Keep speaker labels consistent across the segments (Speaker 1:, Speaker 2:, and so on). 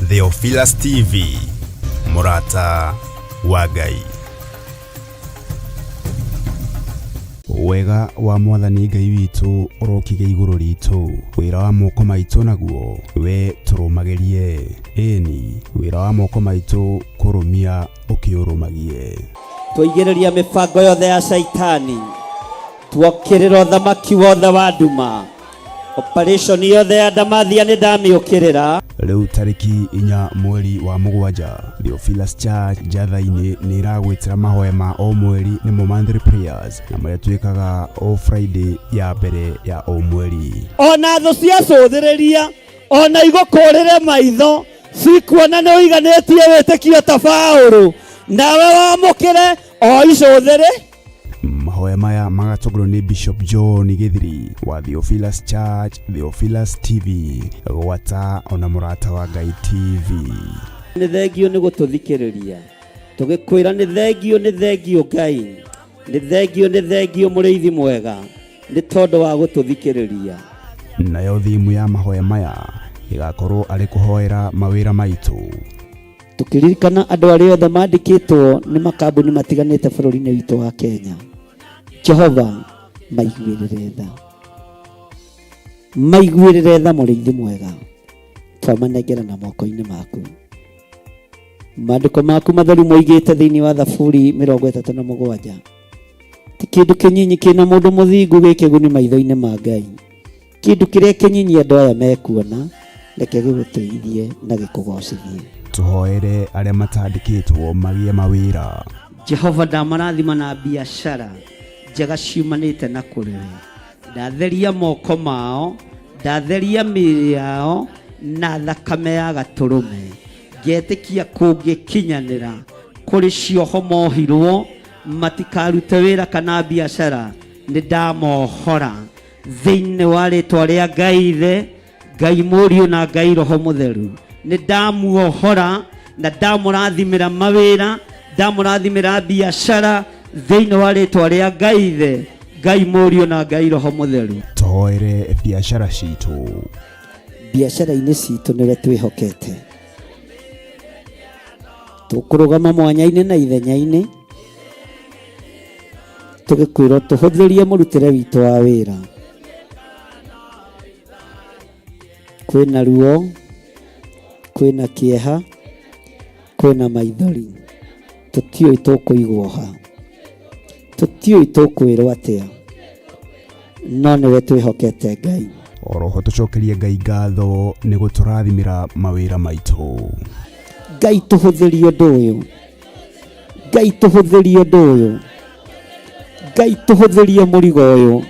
Speaker 1: Theophilus TV, Murata wa Ngai. Wega wa Mwathani Ngai witu urokige iguru ritu, wira wa moko maitu naguo we turumagerie. Eni wira wa moko maitu kurumia ukiurumagie.
Speaker 2: Tuigereria mibango yothe ya shaitani, tuokirira thamaki wothe wa nduma. Operation yothe ya ndamathia ni ndamiukirira.
Speaker 1: Riu tariki 4 mweri wa mugwanja, Theophilus Church Jathaini ni iragwitira mahoya ma o mweri ni monthly prayers na maria twikaga o Friday ya mbere ya o mweri.
Speaker 2: Ona tho cia cuthiriria, ona igukurire maitho, cikuona ni uiganetie witikio ta Paulo, nawe wamukire o icuthiri.
Speaker 1: Mahoya maya magatongorwo ni Bishop John Githiri wa Theophilus Church, Theophilus TV, gwata ona Murata wa Ngai TV.
Speaker 2: Ni thengio ni gututhikiriria, tugikwira ni thengio Ngai, ni thengio muriithi mwega, ni tondu wa gututhikiriria.
Speaker 1: Nayo thimu ya mahoya maya igakorwo ari kuhoera mawira maitu,
Speaker 2: tukiririkana andu aria othe mandikitwo ni makambuni matiganite bururi-ini witu wa Kenya. Jehova maiguirire tha muriithi mwega, twamanengera na moko-ini maku. Maandiko maku matheru moigite thiini wa Thaburi 37, ti kindu kinyinyi kina mundu muthingu gikiguni maitho-ini ma Ngai. Kindu kiria kinyinyi andu aya mekuona, reke giguteithie na gikugocithie.
Speaker 1: Tuhoere aria matandikitwo magie mawira.
Speaker 2: Jehova ndamarathima na biashara njega ciumanite na kuriwe. Ndatheria moko mao, ndatheria mĩĩrĩ yao na thakame ya gaturume. Ngetikia kungikinyanira kuri cioho mohirwo matikarute wira kana biashara, ni ndamohora thiini wa ritwa ria Ngai Ithe, Ngai Mũriũ na Ngai Roho Mũtheru. Ni ndamuohora na ndamurathimira mawira, ndamurathimira biashara thiini wa ritwa ria Ngai Ithe, Ngai Mũriũ na Ngai Roho Mũtheru.
Speaker 1: Tuhoere biashara citu.
Speaker 2: Biashara-ini citu nire twihokete, tukurugama mwanya-ini na ithenya-ini, tugikwirwo tuhuthirie murutire witu wa wira. Kwina ruo, kwina kieha, kwina maithori, tutioi tukuigwo ha, tutioi tukwirwo atia, no niwe twihokete Ngai.
Speaker 1: Oroho tucokerie Ngai ngatho ni guturathimira mawira maitu.
Speaker 2: Ngai tuhuthirie undu uyu, Ngai tuhuthirie undu uyu, Ngai tuhuthirie murigo uyu,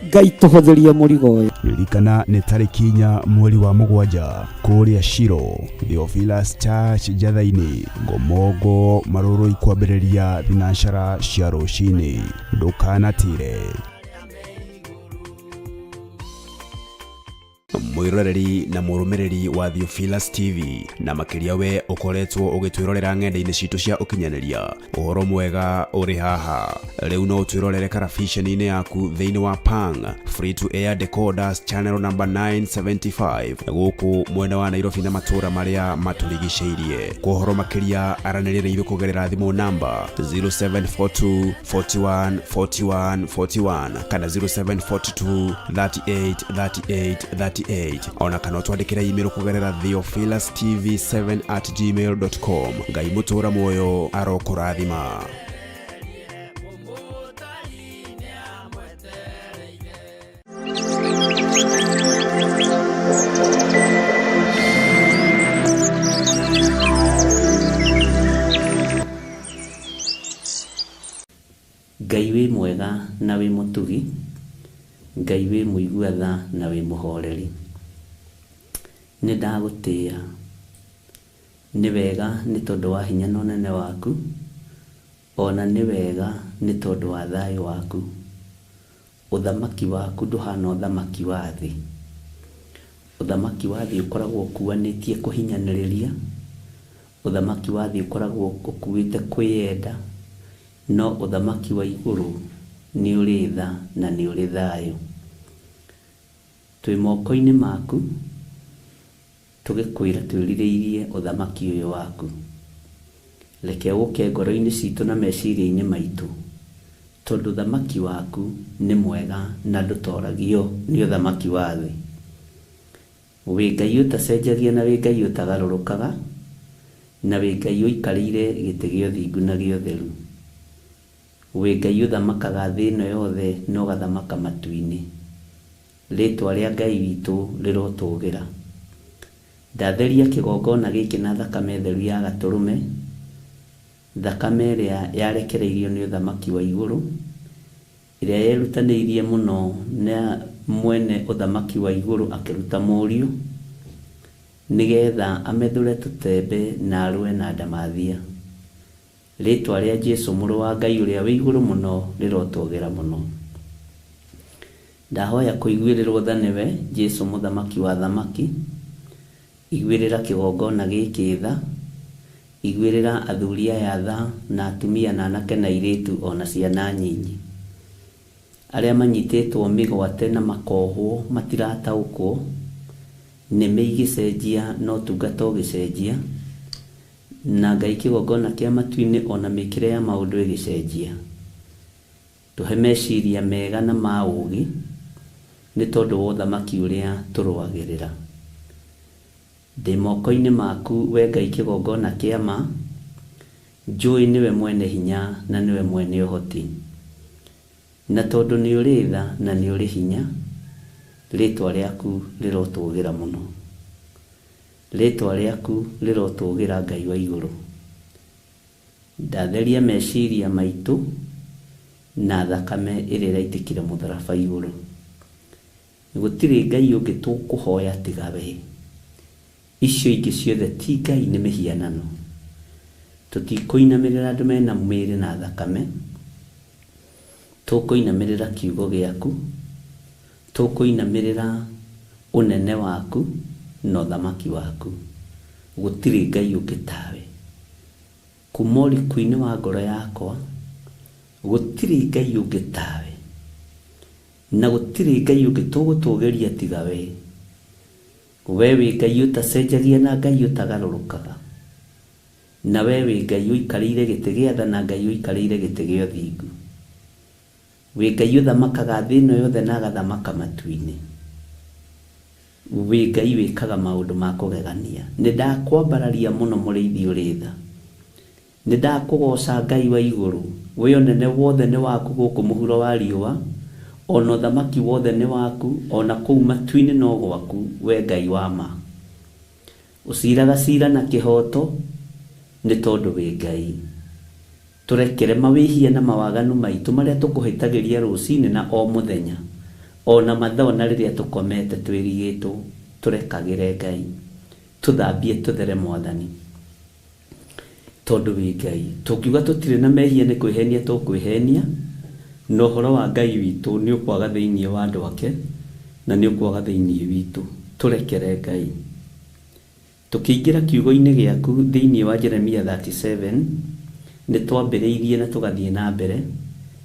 Speaker 2: Ngai tuhuthirie murigo uyu.
Speaker 1: Ririkana ni tariki 4 mweri wa mugwanja kuria Shiro, Theophilus Church Jathaini, Ngomongo maruru ikwambiriria thinashara cia rucini. Ndukanatire. Mwiroreri na murumiriri wa Theophilus TV na makiria we ukoretwo ugitwirorera ng'enda-ini citu cia ukinyaniria. Uhoro mwega uri haha. Riu no twirorere karabisheni-ini yaku thiini wa Pang free to air decoders channel number 975 guku mwena wa Nairobi na matura maria maturigiceirie. Kuhoro makiria aranirire ithu kugerera thimu namba 0742 41 41 41 kana 0742 38 38 38 ona kana twandikira email kugerera theophilustv7@gmail.com. Ngai mutura moyo arokurathima.
Speaker 2: Ngai wi mwega na wi mutugi, Ngai wi muigua tha na wi muhoreri. Ni ndagutia, ni wega ni tondu wa hinya na unene waku, ona ni wega ni tondu wa thayu waku. Uthamaki waku nduhana uthamaki wa thi. Uthamaki wa thi ukoragwo ukuanitie kuhinyaniriria, uthamaki wa thi ukoragwo ukuite kwiyenda, no uthamaki wa iguru ni uri tha na ni uri thayu. Twi moko-ini maku, tugikwira twiririirie uthamaki uyu waku. Reke uke ngoro-ini citu na meciria-ini maitu, tondu uthamaki waku ni mwega na ndutoragio ni uthamaki wa thi. Wi Ngai utacenjagia na wi Ngai utagarũrũkaga, na wi Ngai ũikarĩire gĩtĩ gĩa ũthingu na gĩa ũtheru. Wi Ngai ũthamakaga thĩ ĩno yothe na ũgathamaka matu-inĩ. Rĩtwa rĩa Ngai witũ rĩrotũgĩra. Ndatheria kĩgongona gĩkĩ na thakame theru ya gatũrũme, thakame ĩrĩa yarekereirio nĩ ũthamaki wa igũrũ, ĩrĩa yerutanĩirie mũno na mwene ũthamaki wa igũrũ akĩruta mũriũ, nĩgetha amethure tũtembe na arũe na ndamathia. Rĩtwa rĩa Jesũ mũrũ wa Ngai ũrĩa wĩ igũrũ mũno rĩrotũgĩra mũno. Ndahoya kũiguĩrĩrwo tha nĩwe Jesũ mũthamaki wa thamaki, iguĩrĩra kĩgongona gĩkĩ tha, iguĩrĩra athuri aya tha na atumia na anake na airĩtu ona ciana nyinyi, arĩa manyitĩtwo mĩgwate na makohwo matirataũkwo, nĩmĩ igĩcenjia no tungata ũgĩcenjia, na Ngai kĩgongona kĩa matu-inĩ ona mĩkĩre ya maũndũ ĩgĩcenjia. Tũhe meciria mega na ma ũũgĩ, nĩ tondũ wa ũthamaki ũrĩa tũrũagĩrĩra. Ndĩ moko-inĩ maku we Ngai kĩgongona kĩa ma, njũĩ nĩwe mwene hinya na nĩwe mwene ũhoti. Na tondũ nĩ ũrĩ tha na nĩ ũrĩ hinya, rĩtwa rĩaku rĩrotũgĩra mũno. Rĩtwa rĩaku rĩrotũgĩra Ngai wa igũrũ. Ndatheria meciria maitũ na thakame ĩrĩa ĩraitĩkire mũtharaba igũrũ. Gũtirĩ Ngai ũngĩ tũkũhoya tiga we. Icio ingĩ ciothe ti Ngai, nĩ mĩhianano. Tũtikũinamĩrĩra andũ mena mwĩrĩ na thakame, tũkũinamĩrĩra kiugo gĩaku, tũkũinamĩrĩra ũnene waku na ũthamaki waku. Gũtirĩ Ngai ũngĩ tawe. Kuma ũriku-inĩ wa ngoro yakwa, gũtirĩ Ngai ũngĩ tawe, na gũtirĩ Ngai ũngĩ tũgũtũgĩria tiga we. We wĩ Ngai ũtacenjagia na Ngai ũtagarũrũkaga, na we wĩ Ngai ũikarĩire gĩtĩ gĩa tha na Ngai ũikarĩire gĩtĩ gĩa ũthingu. Wĩ Ngai ũthamakaga thĩ ĩno yothe na agathamaka matu-inĩ. Wĩ Ngai wĩkaga maũndũ ma kũgegania. Nĩndakwambararia mũno mũrĩithi ũrĩ tha. Nĩndakũgoca Ngai wa igũrũ. We ũnene wothe nĩ waku gũkũ mũhuro wa riũa, ona ũthamaki wothe nĩ waku, ona kũu matu-inĩ no gwaku, we Ngai wa ma. Ũciraga cira na kĩhoto nĩ tondũ wĩ Ngai. Tũrekere mawĩhia na mawaganu maitũ marĩa tũkũhĩtagĩria rũcinĩ na o mũthenya, ona mathaa na rĩrĩa tũkomete twĩrigĩtwo, tũrekagĩre Ngai. Tũthambie tũthere Mwathani, tondũ wĩ Ngai. Tũkiuga tũtirĩ na mehia nĩ kwĩhenia tũkwĩhenia, na ũhoro wa Ngai witũ nĩ ũkwaga thĩinĩ wa andũ ake na nĩ ũkwaga thĩinĩ witũ. Tũrekere Ngai. Tũkĩingĩra kiugo-inĩ gĩaku thĩinĩ wa Jeremia 37, nĩ twambĩrĩirie na tũgathiĩ na mbere.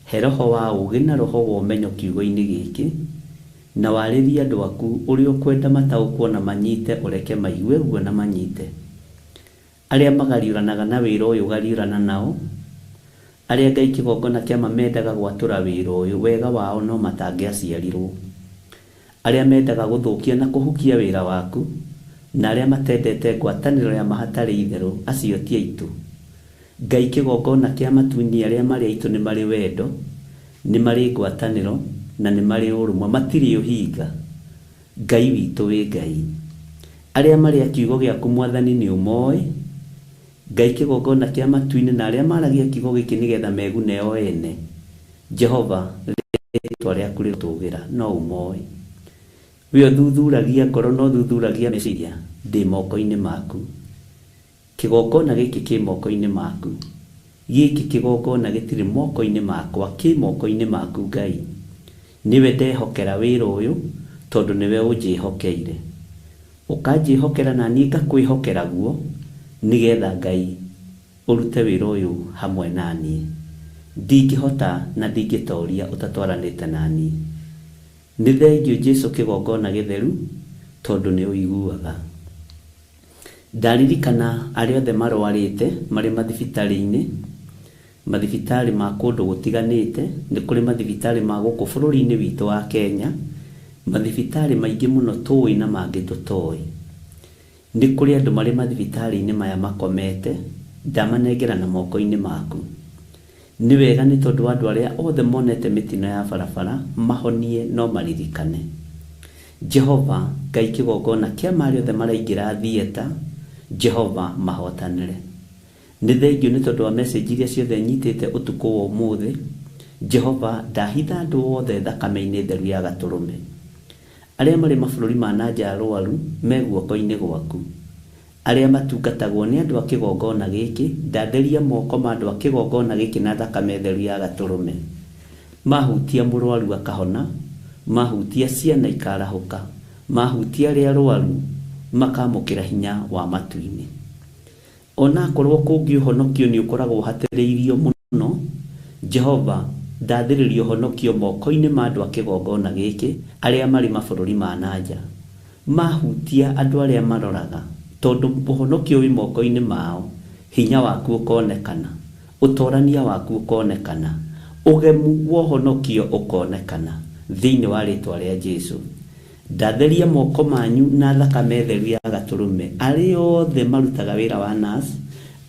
Speaker 2: He roho wa ũũgĩ na roho wa ũmenyo kiugo-inĩ gĩkĩ, na warĩrie andũ aku ũrĩa ũkwenda mataũkwo na manyite, ũreke maigue ũguo na manyite. Arĩa magariũranaga na wĩra ũyũ gariũrana nao, arĩa Ngai kĩgongona kĩa mamendaga gwatũra wĩra ũyũ, wega wao no matangĩaciarirwo. Arĩa mendaga gũthũkia na kũhukia wĩra waku, na arĩa matendete ngwatanĩro ya mahatarĩ itherũ, acio ti aitũ. Ngai kĩgongona kĩa matu-inĩ arĩa marĩ aitũ nĩ marĩ wendo, nĩ marĩ ngwatanĩro na nĩ marĩ ũrũmwe, matirĩ ũhinga. Ngai witũ wĩ Ngai. Arĩa marĩ a kiugo gĩaku Mwathani nĩ ũmoĩ. Ngai kĩgongona kĩa matu-inĩ na arĩa maragia kiugo gĩkĩ nĩgetha megune o ene, Jehova rĩtwa rĩaku rĩtũgĩra no ũmoĩ. We ũthuthuragia ngoro no ũthuthuragia meciria. Ndĩ moko-inĩ maku. Kĩgongona gĩkĩ kĩ moko-inĩ maku. Gĩkĩ kĩgongona gĩtirĩ moko-inĩ makwa, kĩ moko-inĩ maku Ngai. Niwe ndehokera wĩra ũyũ tondũ niwe ũnjĩhokeire. Ũkanjĩhokera na niĩ ngakwĩhokera guo, nĩgetha Ngai ũrute wĩra ũyũ hamwe na niĩ. Ndingĩhota na ndingĩtoria ũtatwaranĩte na niĩ. Nĩ thengiũ Jesũ kĩgongona gĩtheru tondũ nĩ ũiguaga. ndaririkana arĩa othe marwarĩte marĩ mathibitarĩ-inĩ, mathibitarĩ ma kũndũ gũtiganĩte, nĩ kũrĩ mathibitarĩ ma gũkũ bũrũri-inĩ witũ wa Kenya, mathibitarĩ maingĩ mũno tũĩ na mangĩ tũtoĩ. Nĩ kũrĩ andũ marĩ mathibitarĩ-inĩ maya makomete, ndamanengera na moko-inĩ maku. Nĩ wega nĩ tondũ andũ arĩa othe monete mĩtino ya barabara mahonie no maririkane. Jehova Ngai kĩgongona kĩa marĩ othe maraingĩra thieta, Jehova mahotanĩre. Nĩ thengio nĩ tondũ wa message iria ciothe nyitĩte ũtukũ wa ũmũthĩ. Jehova ndahitha andũ othe thakame-inĩ theru ya Gatũrũme. Arĩa marĩ mabũrũri ma nanja arwaru me guoko-inĩ gwaku. Arĩa matungatagwo nĩ andũ a kĩgongona gĩkĩ, ndatheria moko ma andũ a kĩgongona gĩkĩ na thakame theru ya Gatũrũme. Mahutia mũrwaru akahona, mahutia ciana ikarahũka, mahutia arĩa arwaru makamũkĩra hinya wa matu-inĩ. Ona akorwo kũngĩ ũhonokio nĩ ũkoragwo hatĩrĩirio mũno, Jehova ndathĩrĩrio honokio moko-inĩ ma andũ a kĩgongona gĩkĩ arĩa marĩ mabũrũri ma nanja. Mahutia andũ arĩa maroraga, tondũ ũhonokio wĩ moko-inĩ mao, hinya waku ũkonekana, ũtorania waku ũkonekana, ũgemu wa ũhonokio ũkonekana thĩinĩ wa rĩtwa rĩa Jesũ. Ndatheria moko manyu na thakame theru ya Gatũrũme arĩa othe marutaga wĩra wa nurse,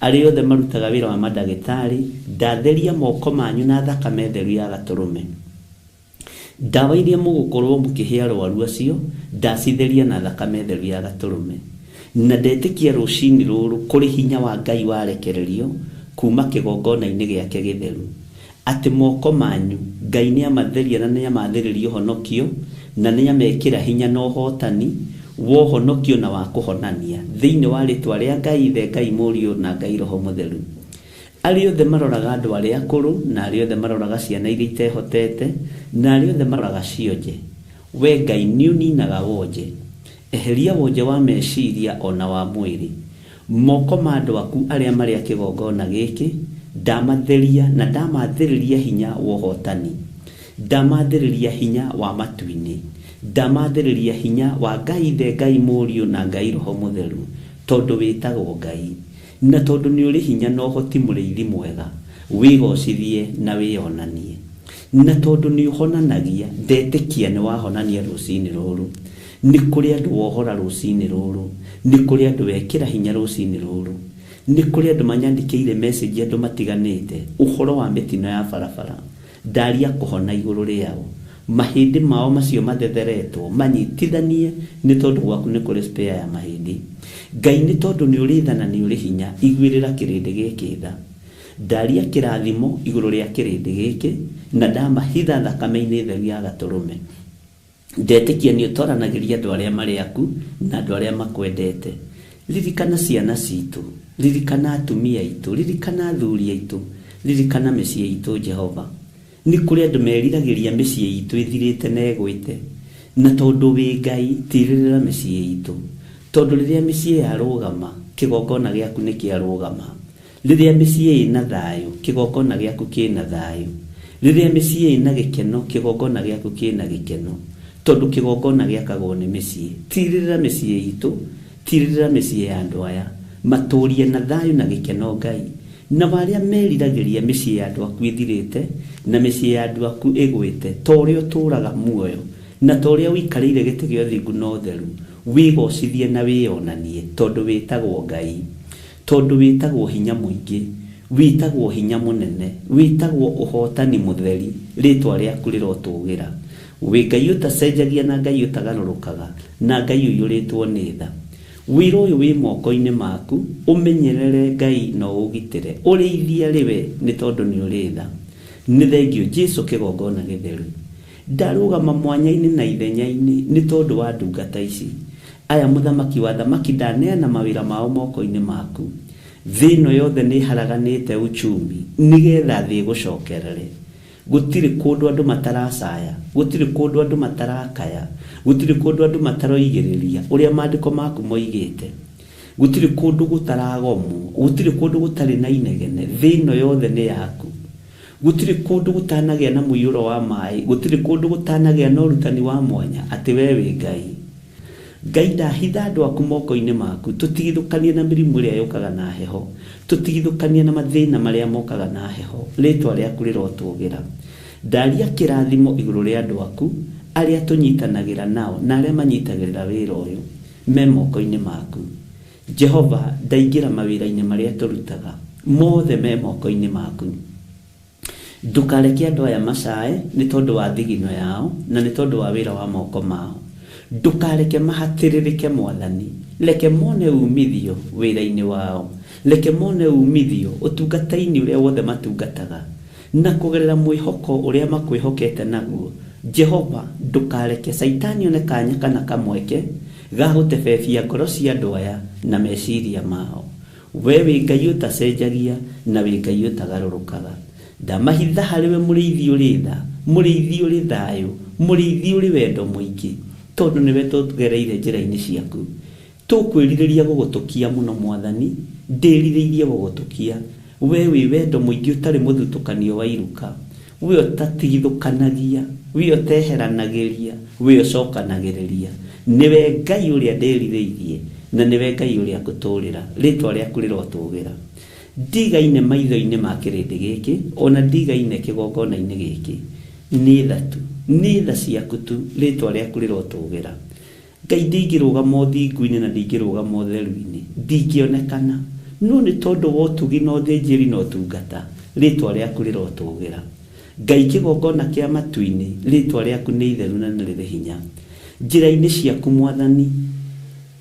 Speaker 2: arĩa othe marutaga wĩra wa mandagĩtarĩ, ndatheria moko manyu na thakame theru ya Gatũrũme. Ndawa iria mũgũkorwo mũkĩhe arwaru acio, ndacitheria na thakame theru ya Gatũrũme. Na ndetĩkia rũcinĩ rũrũ kũrĩ hinya wa Ngai warekererio kuma kĩgongona-inĩ gĩake gĩtheru, atĩ moko manyu Ngai nĩ amatheria na nĩ amathĩrĩria honokio, na nĩ amekĩra hinya na ũhotani wa honokio na wa kũhonania thĩinĩ wa rĩtwa rĩa Ngai Ithe, Ngai Mũriũ na Ngai Roho Mũtheru. Arĩa othe maroraga andũ arĩa akũrũ, na arĩa othe maroraga ciana iria itehotete, na arĩa othe maroraga cionje, we Ngai nĩ ũninaga wonje. Eheria wonje wa meciria ona wa mwĩrĩ. Moko ma andũ aku arĩa marĩ a kĩgongona gĩkĩ ndamatheria na ndamathĩrĩria hinya wa ũhotani, ndamathĩrĩria hinya wa matu-inĩ, ndamathĩrĩria hinya wa Ngai Ithe, Ngai Mũriũ na Ngai Roho Mũtheru, tondũ wĩtagwo Ngai, na tondũ nĩ ũrĩ hinya na ũhoti mũrĩithi mwega, wĩgocithie na wĩonanie. Na tondũ nĩ ũhonanagia, ndetĩkia nĩ wahonania rũcinĩ rũrũ. Nĩ kũrĩ andũ wohora rũcinĩ rũrũ, nĩ kũrĩ andũ wekĩra hinya rũcinĩ rũrũ, nĩ kũrĩ andũ manyandĩkĩire message andũ matiganĩte ũhoro wa mĩtino ya barabara. Ndaria kũhona igũrũ rĩao, mahĩndĩ mao macio mathetheretwo manyitithanie, nĩ tondũ gwaku nĩ kũrĩ spare ya mahĩndĩ. Ngai nĩ tondũ nĩ ũrĩ tha na nĩ ũrĩ hinya, iguĩrĩra kĩrĩndĩ gĩkĩ tha. Ndaria kĩrathimo igũrũ rĩa kĩrĩndĩ gĩkĩ, na ndamahitha thakame-inĩ theru ya Gatũrũme. Ndetĩkia nĩ ũtoranagĩria andũ arĩa marĩ aku na andũ arĩa makwendete. Ririkana ciana citũ, ririkana atumia aitũ, ririkana athuri aitũ, ririkana mĩciĩ itũ Jehova. Nĩ kũrĩ andũ meriragĩria mĩciĩ itũ ĩthirĩte na ĩgwĩte, na tondũ wĩ Ngai tirĩrĩra mĩciĩ itũ, tondũ rĩrĩa mĩciĩ yarũgama kĩgongona gĩaku nĩ kĩarũgama. Rĩrĩa mĩciĩ ĩna thayũ kĩgongona gĩaku kĩna thayũ. Rĩrĩa mĩciĩ ĩna gĩkeno kĩgongona gĩaku kĩna gĩkeno, tondũ kĩgongona gĩakagwo nĩ mĩciĩ. Tirĩrĩra mĩciĩ itũ, tirĩrĩra mĩciĩ ya andũ aya, matũrie na thayũ na gĩkeno Ngai. Na arĩa meriragĩria mĩciĩ ya andũ aku ĩthirĩte na mĩciĩ ya andũ aku ĩgwĩte, ta ũrĩa ũtũraga muoyo na ta ũrĩa ũikarĩire gĩtĩ gĩa ũthingu na ũtheru, wĩgocithie na wĩonanie, tondũ wĩtagwo Ngai, tondũ wĩtagwo hinya mũingĩ, wĩtagwo hinya mũnene, wĩtagwo ũhotani mũtheri, rĩtwa rĩaku rĩrotũgĩra. Wĩ Ngai ũtacenjagia na Ngai ũtagarũrũkaga, na Ngai ũiyũrĩtwo nĩ tha. Wĩra ũyũ wĩ moko-inĩ maku, ũmenyerere Ngai na ũgitĩre, ũrĩithia rĩwe nĩ tondũ nĩ ũrĩ tha. Nĩ thengio Jesũ kĩgongona gĩtheru. Ndarũgama mwanya-inĩ na ithenya-inĩ nĩ tondũ wa ndungata ici. Aya mũthamaki wa thamaki ndaneana mawĩra mao moko-inĩ maku. Thĩ ĩno yothe nĩ haraganĩte uchumi, nĩgetha thĩ gũcokerere. Gũtirĩ kũndũ andũ mataracaya, gũtirĩ kũndũ andũ matarakaya, gũtirĩ kũndũ andũ mataroigĩrĩria ũrĩa maandĩko maku moigĩte. Gũtirĩ kũndũ gũtaragomwo, gũtirĩ kũndũ gũtarĩ na inegene, thĩ ĩno yothe nĩ yaku. Gũtirĩ kũndũ gũtanagĩa na mũiyũro wa maĩ, gũtirĩ kũndũ gũtanagĩa na ũrutani wa mwanya, atĩ we wĩ Ngai.
Speaker 3: Ngai ndahitha andũ aku moko-inĩ maku, tũtigithũkanie na mĩrimũ ĩrĩa yũkaga na heho, tũtigithũkanie na mathĩna marĩa mokaga na heho, rĩtwa rĩaku rĩrotũgĩra. Ndaria kĩrathimo igũrũ rĩa andũ aku arĩa tũnyitanagĩra nao na arĩa manyitagĩrĩra wĩra ũyũ me moko-inĩ maku. Jehova, ndaingĩra mawĩra-inĩ marĩa tũrutaga mothe me moko-inĩ maku. Ndũkareke andũ aya macae nĩ tondũ wa thigino yao na nĩ tondũ wa wĩra wa moko mao. Ndũkareke mahatĩrĩrĩke Mwathani, reke mone umithio wĩra-inĩ wao, reke mone umithio ũtungata-inĩ ũrĩa wothe matungataga, na kũgerera mwĩhoko ũrĩa makwĩhokete naguo. Jehova, ndũkareke Saitani one kanya kana kamweke ga gũtebebia ngoro cia andũ aya na meciria mao. We wĩ Ngai ũtacenjagia na wĩ Ngai ũtagarũrũkaga. Ndamahitha harĩwe mũrĩithi ũrĩ tha, mũrĩithi ũrĩ thayũ, mũrĩithi ũrĩ wendo mũingĩ, tondũ nĩwe tũgereire njĩra-inĩ ciaku. Tũkwĩrirĩria gũgũtũkia mũno Mwathani, ndĩrirĩirie gũgũtũkia. We wĩ wendo mũingĩ ũtarĩ mũthutũkanio wa iruka, we ũtatigithũkanagia, we ũteheranagĩria, we ũcokanagĩrĩria. Nĩwe Ngai ũrĩa ndĩrirĩirie na nĩwe Ngai ũrĩa ngũtũũrĩra, rĩtwa rĩaku rĩrotũgĩra. Ndigaine maitho-inĩ ma kĩrĩndĩ gĩkĩ, ona ndigaine kĩgongona-inĩ gĩkĩ. Nĩ tha tu, nĩ tha ciaku tu, rĩtwa rĩaku rĩrotũgĩra. Ngai, ndingĩrũgama ũthingu-inĩ na ndingĩrũgama ũtheru-inĩ, ndingĩonekana, no nĩ tondũ wa ũtugi na ũthĩnjĩri na ũtungata, rĩtwa rĩaku rĩrotũgĩra. Ngai, kĩgongona kĩa matu-inĩ, rĩtwa rĩaku nĩ itheru na nĩ rĩrĩ hinya. Njĩra-inĩ ciaku Mwathani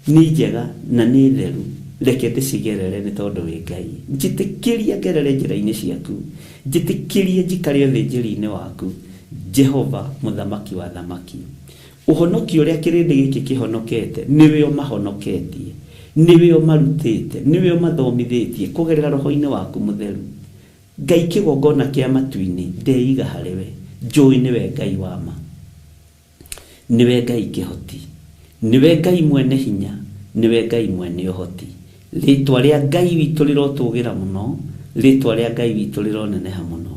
Speaker 3: nĩ njega na nĩ theru, reke ndĩcigerere nĩ tondũ wĩ Ngai. Njĩtĩkĩria ngerere njĩra-inĩ ciaku, njĩtĩkĩrie njikare ũthĩnjĩri-inĩ waku. Jehova, mũthamaki wa thamaki, ũhonokio ũrĩa kĩrĩndĩ gĩkĩ kĩhonokete nĩwe ũmahonoketie, nĩwe ũmarutĩte, nĩwe ũmathomithĩtie kũgerera roho-inĩ waku mũtheru. Ngai, kĩgongona kĩa matu-inĩ ndeiga harĩwe, njũĩ nĩwe Ngai wa ma, nĩwe Ngai kĩhoti, nĩwe Ngai mwene hinya, nĩwe Ngai mwene ũhoti. Rĩtwa rĩa Ngai witũ rĩrotũgĩra mũno, rĩtwa rĩa Ngai witũ rĩroneneha mũno.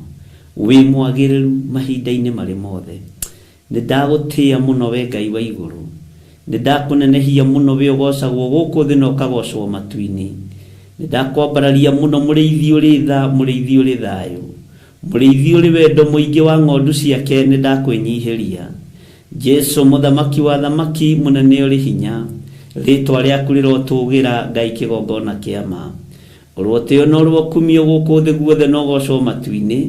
Speaker 3: Wĩ mwagĩrĩru mahinda-inĩ marĩ mothe. Nĩndagũtĩĩa mũno we Ngai wa igũrũ, nĩndakũnenehia mũno we ũgocagwo gũkũ thĩ na ũkagocwo matu-inĩ. Nĩndakwambararia mũno mũrĩithi ũrĩ tha, mũrĩithi ũrĩ thayũ, mũrĩithi ũrĩ wendo mũingĩ wa ng'ondu ciake, nĩndakwĩnyihĩria. Jesu, mũthamaki wa thamaki, mũnene ũrĩ hinya, rĩtwa rĩaku rĩrotũgĩra. Ngai, kĩgongona kĩa ma, ũrotĩo na ũrokumio gũkũ thĩ guothe na ũgocwo matu-inĩ.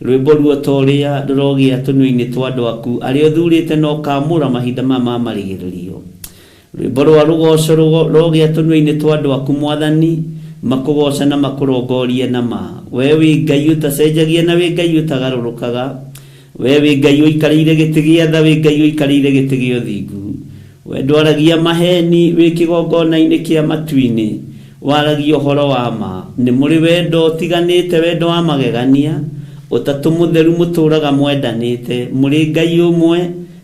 Speaker 3: Rwĩmbo ruo torĩa rũrogĩa tũnua-inĩ twa andũ aku arĩa ũthurĩte na ũkamũra mahinda ma marigĩrĩrio. Rwĩmbo rwa rũgoco rũrogĩa tũnua-inĩ twa andũ aku Mwathani, makũgoca na makũrongorie na ma. We wĩ Ngai ũtacenjagia na wĩ Ngai ũtagarũrũkaga. We wĩ Ngai ũikarĩire gĩtĩ gĩa tha, wĩ Ngai ũikarĩire gĩtĩ gĩa ũthingu. We ndwaragia maheni, wĩ kĩgongona-inĩ kĩa matu-inĩ waragia ũhoro wa ma. Nĩ mũrĩ wendo ũtiganĩte, wendo wa magegania, ũtatũ mũtheru mũtũraga mwendanĩte, mũrĩ Ngai ũmwe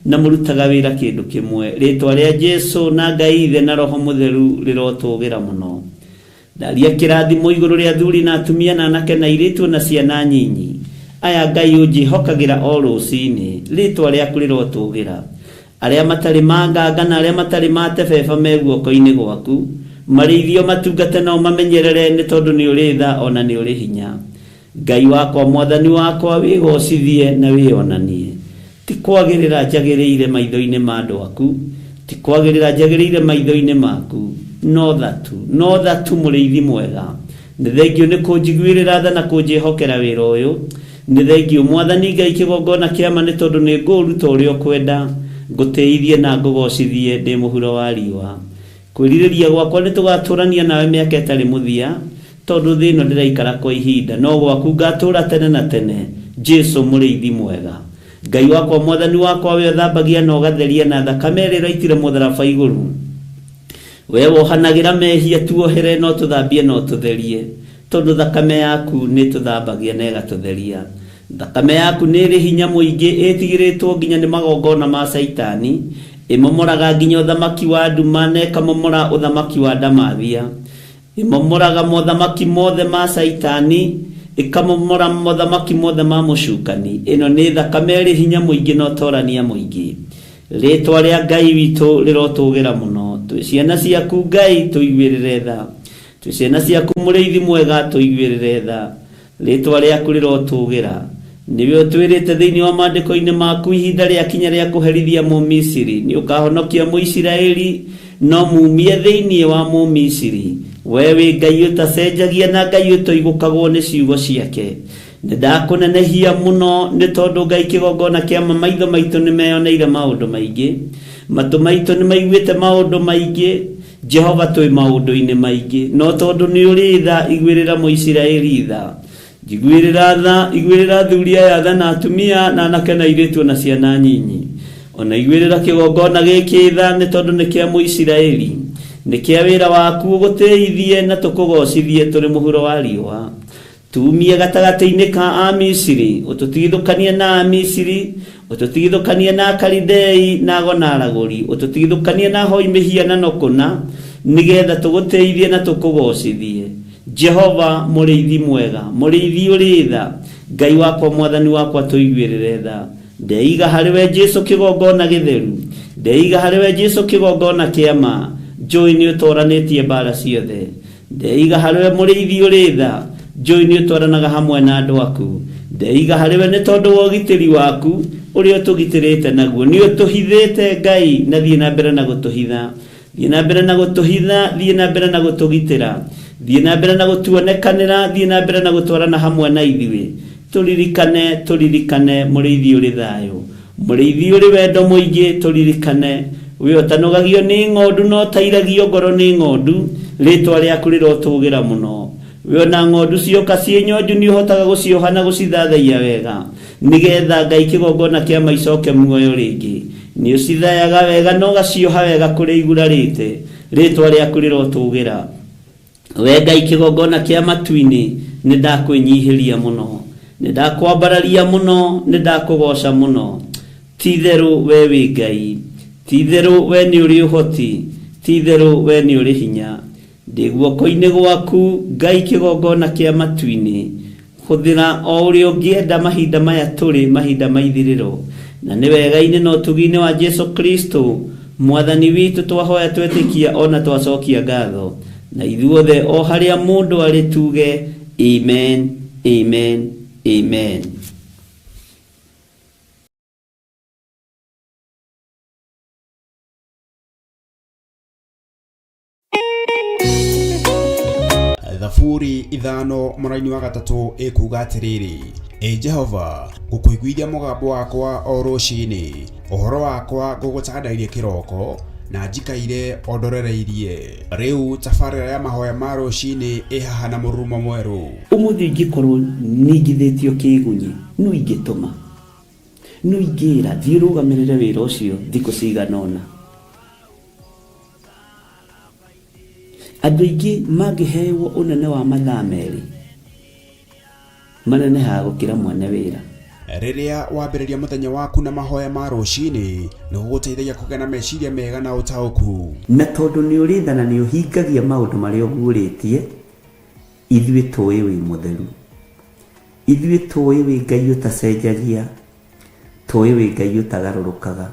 Speaker 3: na mũrutaga wĩra kĩndũ kĩmwe. Rĩtwa rĩa Jesu na Ngai Ithe na Roho Mũtheru rĩrotũgĩra mũno. Ndaria kĩrathimo igũrũ rĩa athuri na atumia na anake na airĩtu na ciana nyinyi aya Ngai ũnjĩhokagĩra o rũcinĩ, rĩtwa rĩaku rĩrotũgĩra. Arĩa matarĩ manganga na arĩa matarĩ matebeba me guoko-inĩ gwaku, marĩithio matungate nao mamenyerere, nĩ tondũ nĩ ũrĩ tha ona nĩ ũrĩ hinya. Ngai wakwa, Mwathani wakwa, wĩgocithie na wĩonanie. Ti kwagĩrĩra njagĩrĩire maitho-inĩ ma andũ aku, ti kwagĩrĩra njagĩrĩire maitho-inĩ maku, no thatu mũrĩithi mwega. Nĩ thengio nĩ kũnjiguĩrĩra tha na kũnjĩhokera wĩra ũyũ. Nĩ thengio Mwathani Ngai, kĩgongona kĩa ma, nĩ tondũ nĩ ngũruta ũrĩa ũkwenda, ngũtĩithie na ngũgocithie ndĩ mũhuro wa riũa. Kwĩrirĩria gwakwa nĩ tũgatũrania nawe mĩaka ĩtarĩ mũthia, tondũ thĩ ĩno ndĩraikara kwa ihinda, no gwaku ngatũra tene na tene. Jesu mũrĩithi mwega, Ngai wakwa, Mwathani wakwa, we ũthambagia na ũgatheria na thakame ĩrĩa ĩraitire mũtharaba igũrũ. We wohanagĩra mehia, tuohere no tũthambie no tũtherie, tondũ thakame yaku nĩ tũthambagia na ĩgatũtheria. Thakame yaku nĩ ĩrĩ hinya mũingĩ, ĩtigĩrĩtwo nginya nĩ magongona ma Saitani, ĩmomoraga nginya ũthamaki wa nduma na ĩkamomora ũthamaki wa ndamathia. Ĩmomoraga mothamaki mothe ma Saitani, ĩkamomora mothamaki mothe ma mũcukani. Ĩno nĩ thakame ĩrĩ hinya mũingĩ na ũtorania mũingĩ. Rĩtwa rĩa Ngai witũ rĩrotũgĩra mũno. twĩ ciana ciaku Ngai tũiguĩrĩre tha, twĩ ciana ciaku mũrĩithi mwega tũiguĩrĩre tha, rĩtwa rĩaku rĩrotũgĩra. Nĩwe ũtwĩrĩte thĩinĩ wa maandĩko-inĩ maku ihinda rĩakinya rĩa kũherithia Mũmisiri, nĩ ũkahonokia Mũisiraeli no mumie thĩinĩ wa Mũmisiri. We wĩ Ngai ũtacenjagia na Ngai ũtoigũkagwo nĩ ciugo ciake. Nĩndakũnenehia mũno nĩ tondũ Ngai kĩgongona kĩa maitho maitũ nĩmeyoneire maũndũ maingĩ, matũ maitũ nĩmaiguĩte maũndũ maingĩ, Jehova twĩ maũndũ-inĩ maingĩ, no tondũ nĩ ũrĩ tha iguĩrĩra Mũisiraeli tha. Jiguĩrĩra tha, iguĩrĩra athuri aya tha na atumia na anake na airĩtu na ciana nyinyi. Ona iguĩrĩra kĩgongona gĩkĩ tha nĩ tondũ nĩ kĩa Mũisiraeli, nĩ kĩa wĩra waku ũgũteithie na tũkũgocithie tũrĩ mũhuro wa riũa. Tumie gatagatĩ-inĩ ka Amisiri, ũtũtigithũkanie na Amisiri, ũtũtigithũkanie na Kalidei na Agonaragũri, ũtũtigithũkanie na hoi mĩhianano kũna, nĩgetha tũgũteithie na tũkũgocithie. Jehova mũrĩithi mwega, mũrĩithi ũrĩ tha, Ngai wakwa mwathani wakwa tũiguĩrĩre tha. Ndeiga harĩwe Jesu kĩgongona gĩtheru, ndeiga harĩwe Jesu kĩgongona kĩama, njũĩ nĩ ũtũranĩtie mbara ciothe. Ndeiga harĩwe mũrĩithi ũrĩ tha, njũĩ nĩ ũtwaranaga hamwe na andũ aku. Ndeiga harĩwe nĩ tondũ wa ũgitĩri waku ũrĩa ũtũgitĩrĩte naguo. Nĩ ũtũhithĩte Ngai na thiĩ na mbere na gũtũhitha, thiĩ na mbere na gũtũhitha, thiĩ na mbere na gũtũgitĩra, thiĩ na mbere na gũtuonekanĩra, thiĩ na mbere na gũtwarana hamwe na ithuĩ. Tũririkane, tũririkane mũrĩithi ũrĩ thayũ, mũrĩithi ũrĩ wendo mũingĩ, tũririkane we ũtanogagio nĩ ng'ondu no tairagio ngoro nĩ ng'ondu, rĩtwa rĩaku rĩrotũgĩra mũno. We ona ng'ondu cioka ciĩ nyonju nĩ ũhotaga gũcioha na gũcithathaia wega, nĩgetha Ngai kĩgongona kĩa maicoke muoyo rĩngĩ. Nĩ ũcithayaga wega na ũgacioha wega kũrĩa igurarĩte, rĩtwa rĩaku rĩrotũgĩra. We Ngai kĩgongona kĩa matu-inĩ, nĩ ndakwĩnyihĩria mũno, nĩ ndakwambararia mũno, nĩ ndakũgoca mũno. Ti-itherũ we wĩ Ngai, ti-itherũ we nĩ ũrĩ ũhoti, ti-itherũ we nĩ ũrĩ hinya. Ndĩ guoko-inĩ gwaku Ngai kĩgongona kĩa matu-inĩ, hũthĩra o ũrĩa ũngĩenda mahinda maya tũrĩ mahinda ma ithirĩro, na nĩ wega-inĩ na ũtugi-inĩ wa Jesu Kristo mwathani witũ twahoya twetĩkia ona twacokia ngatho. Na ithuothe o harĩa mũndũ arĩ tuge amen, amen, amen.
Speaker 1: Thaburi ithano mũraini wa gatatũ ĩkuga atĩrĩrĩ: Jehova, ngũkũiguithia mũgambo wakwa o rũciinĩ, ũhoro wakwa ngũgũcakandairie kĩroko, na njikaire ondorereirie. Rĩu tabarĩra ya mahoya ma rũciinĩ ĩhaha na mũrurumo mwerũ.
Speaker 3: Ũmũthĩ ingĩkorwo ningithĩtio kĩgunyi, no ingĩtũma, no ingĩra thiĩ rũgamĩrĩre wĩra ũcio thikũ cigana ũna. Andũ aingĩ mangĩheyo ũnene wa mathaa merĩ, manenehaga gũkĩra mwene wĩra.
Speaker 1: Rĩrĩa wambĩrĩria mũthenya waku na mahoya ma rũciinĩ, nĩ gũgũteithagia kũgĩa na meciria mega na ũtaũku.
Speaker 3: Na tondũ nĩ ũrĩ tha na nĩ ũhingagia maũndũ marĩa ũguũrĩtie, ithuĩ tũĩ wĩ mũtheru, ithuĩ tũĩ wĩ Ngai ũtacenjagia, tũĩ wĩ Ngai ũtagarũrũkaga.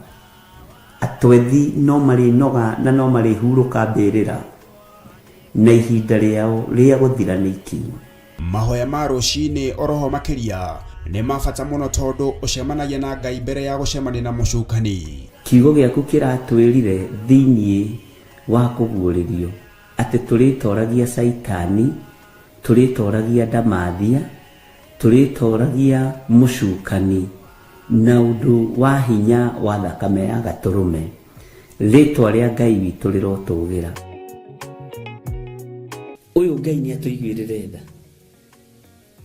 Speaker 3: Atwethi no marĩnoga na no marĩhurũka mbĩrĩra, na ihinda rĩao rĩa gũthira nĩ ikinyu.
Speaker 1: Mahoya ma rũciinĩ oroho makĩria nĩ mabata mũno tondũ ũcemanagia na Ngai mbere ya gũcemania na mũcukani.
Speaker 3: Kiugo gĩaku kĩratwĩrire thĩinĩ wa kũguũrĩrio atĩ tũrĩtoragia Saitani, tũrĩtoragia Ndamathia, tũrĩtoragia mũcukani na ũndũ wa hinya wa thakame ya gatũrũme. Rĩtwa rĩa Ngai witũ rĩrotũgĩra. Ũyũ Ngai nĩ atũiguĩrĩre tha.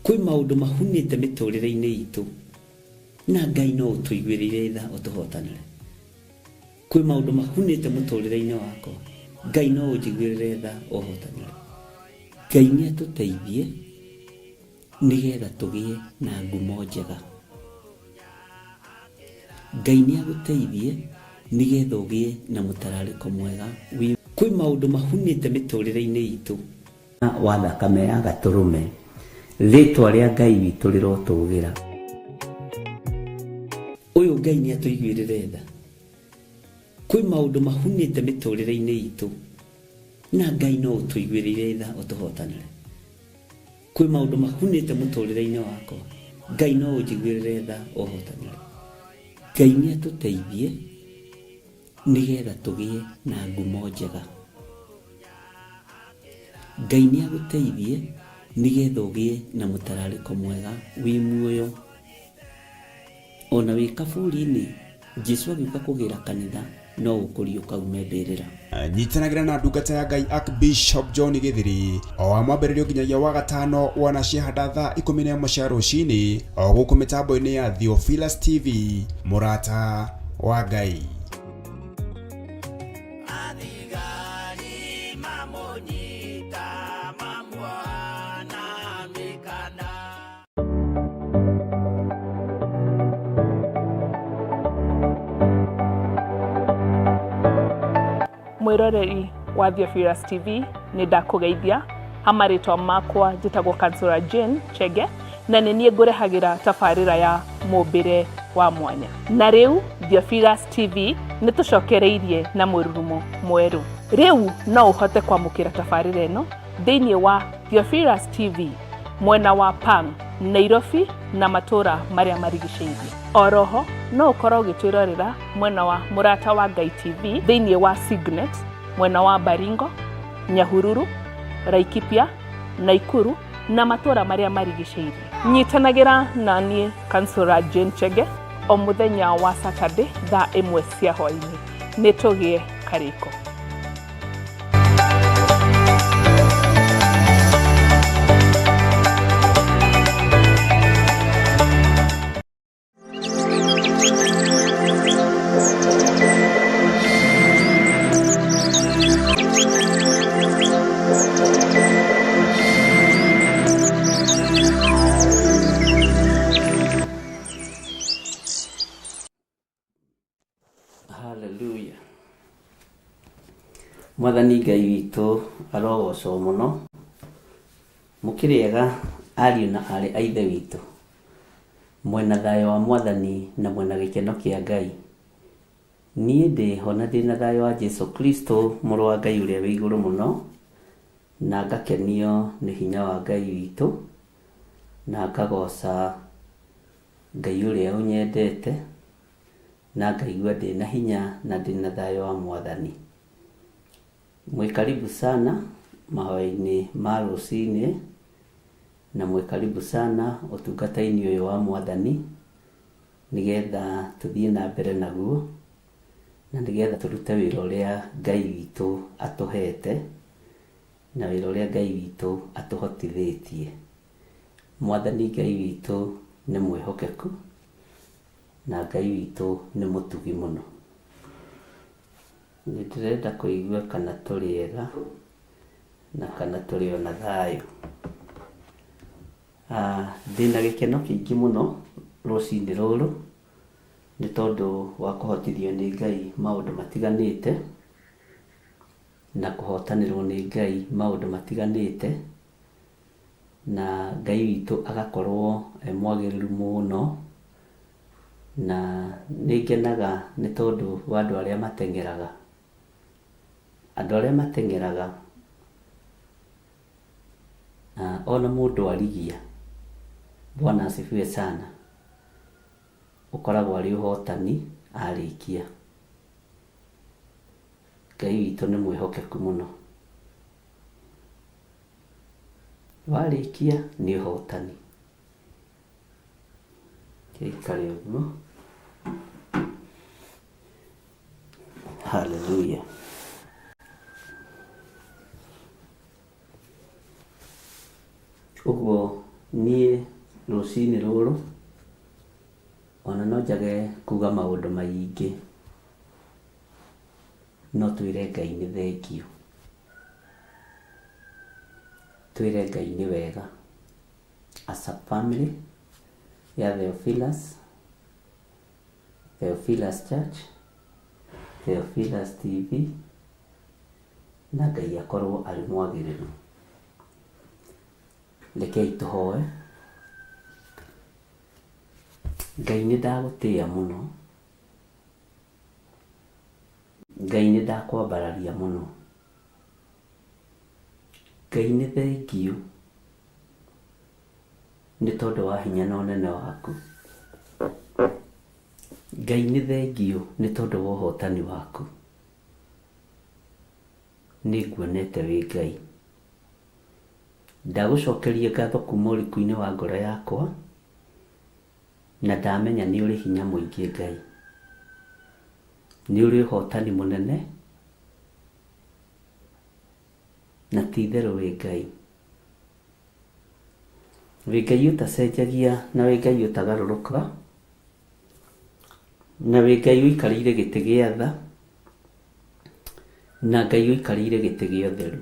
Speaker 3: Kwĩ maũndũ mahunĩte mĩtũrĩre-inĩ itũ, na Ngai no ũtũiguĩrĩre tha ũtũhotanĩre. Kwĩ maũndũ mahunĩte mũtũrĩre-inĩ wakwa, Ngai no ũnjiguĩrĩre tha ũhotanĩre. Ngai nĩ atũteithie nĩgetha tũgĩe na ngumo njega. Ngai nĩ agũteithie nĩgetha ũgĩe na mũtararĩko mwega. Kwĩ maũndũ mahunĩte mĩtũrĩre-inĩ itũ wa thakame ya gatũrũme. Rĩtwa rĩa Ngai witũ rĩrotũgĩra. Ũyũ Ngai nĩ atũiguĩrĩre tha. kwĩ maũndũ mahunĩte mĩtũrĩre-inĩ itũ na Ngai no ũtũiguĩrĩire tha ũtũhotanĩre. Kwĩ maũndũ mahunĩte mũtũrĩre-inĩ wakwa, Ngai no ũnjiguĩrĩre tha ũhotanĩre. Ngai nĩ atũteithie nĩgetha tũgĩe na ngumo njega. Ngai nĩ agũteithie nĩgetha ũgĩe na mũtararĩko mwega wĩ muoyo. Ona wĩ kaburi-inĩ, Jesũ agĩũka kũgĩra kanitha no ũkũria ũkaume mbĩrĩra.
Speaker 1: Nyitanagĩra na ndungata ya Ngai Archbishop John Githiri o wa mwambĩrĩrio nginyagia wa gatano wanacihanda thaa 11 cia rũcinĩ o gũkũ mĩtambo-inĩ ya Theophilus TV, mũrata wa Ngai.
Speaker 4: Mwiroreri wa Theophilus TV nĩ ndakũgeithia. Hamarĩtwa makwa njĩtagwo Councillor Jane Chege na nĩ niĩ ngũrehagĩra tabarĩra ya mũmbĩre wa mwanya. Na rĩu Theophilus TV nĩ tũcokereirie na mũrurumo mwerũ. Rĩu no ũhote kwamũkĩra tabarĩra ĩno thĩinĩ wa Theophilus TV mwena wa Pang, Nairobi na matũra marĩa marigicĩirie. Oroho no ũkorwo ũgĩtwĩrorera mwena wa Mũrata wa Ngai TV thĩinĩ wa Signet, mwena wa Baringo, Nyahururu, Laikipia, Naikuru na matũra marĩa marigicĩirie. Nyitanagĩra na niĩ Councillor Jane Chege o mũthenya wa Saturday thaa 1 cia hwaĩ-inĩ. Nĩ tũgĩe karĩko.
Speaker 3: Hallelujah. Mwathani Ngai witũ arogocwo mũno. Mũkĩrĩega ariũ na arĩ a ithe witũ, mwena thayũ wa Mwathani na mwena gĩkeno kĩa Ngai. Niĩ ndĩho na ndĩna thayũ wa Jesũ Kristo mũrũ wa Ngai ũrĩa wĩ igũrũ mũno, na ngakenio nĩ hinya wa Ngai witũ na ngagoca Ngai ũrĩa ũnyendete na ngaigua ndĩna hinya na ndĩna thayũ wa Mwathani. Mwĩ karibu sana mahoya-inĩ ma rũcinĩ na mwĩ karibu sana ũtungata-inĩ ũyũ wa Mwathani, nĩgetha tũthiĩ na mbere naguo na nĩgetha tũrute wĩra ũrĩa Ngai witũ atũhete na wĩra ũrĩa Ngai witũ atũhotithĩtie. Mwathani Ngai witũ nĩ mwĩhokeku na Ngai witũ nĩ mũtugi mũno. Nĩ ndĩrenda kũigua kana tũrĩega na kana tũrĩ ona thayũ. Ndĩna gĩkeno kĩingĩ mũno rũcinĩ rũrũ nĩ tondũ wa kũhotithio nĩ Ngai maũndũ matiganĩte na kũhotanĩrwo nĩ Ngai maũndũ matiganĩte, na Ngai witũ agakorwo mwagĩrĩru mũno. Na nĩngenaga nĩ tondũ wa andũ arĩa mateng'eraga. Andũ arĩa mateng'eraga, ona mũndũ arigia, Bwana asifiwe sana, ũkoragwo arĩ ũhotani arĩkia. Ngai witũ nĩ mwĩhokeku mũno. Warĩkia nĩ ũhotani. Kĩikare ũguo. Hallelujah. Ũguo niĩ rũcinĩ rũrũ ona no njage kuga maũndũ maingĩ, no twĩre Ngai nĩ thengiũ. Twĩre Ngai nĩ wega as a family ya Theophilus Church, Theophilus TV, na Ngai akorwo arĩ mwagĩrĩru. Rekei tũhoe. Ngai nĩ ndagũtĩĩa mũno Ngai nĩ ndakwambararia mũno. Ngai nĩ thengiũ nĩ tondũ wa hinya na ũnene waku. Ngai nĩ thengiũ nĩ tondũ wa ũhotani waku. Nĩ nguonete wĩ Ngai. Ndagũcokeria ngatho kuma ũriku-inĩ wa ngoro yakwa, na ndamenya nĩ ũrĩ hinya mũingĩ Ngai. Nĩ ũrĩ ũhotani mũnene, na ti itherũ wĩ Ngai. Wĩ Ngai ũtacenjagia na wĩ Ngai ũtagarũrũkaga, na wĩ Ngai ũikarĩire gĩtĩ gĩa tha, na Ngai ũikarĩire gĩtĩ gĩa ũtheru.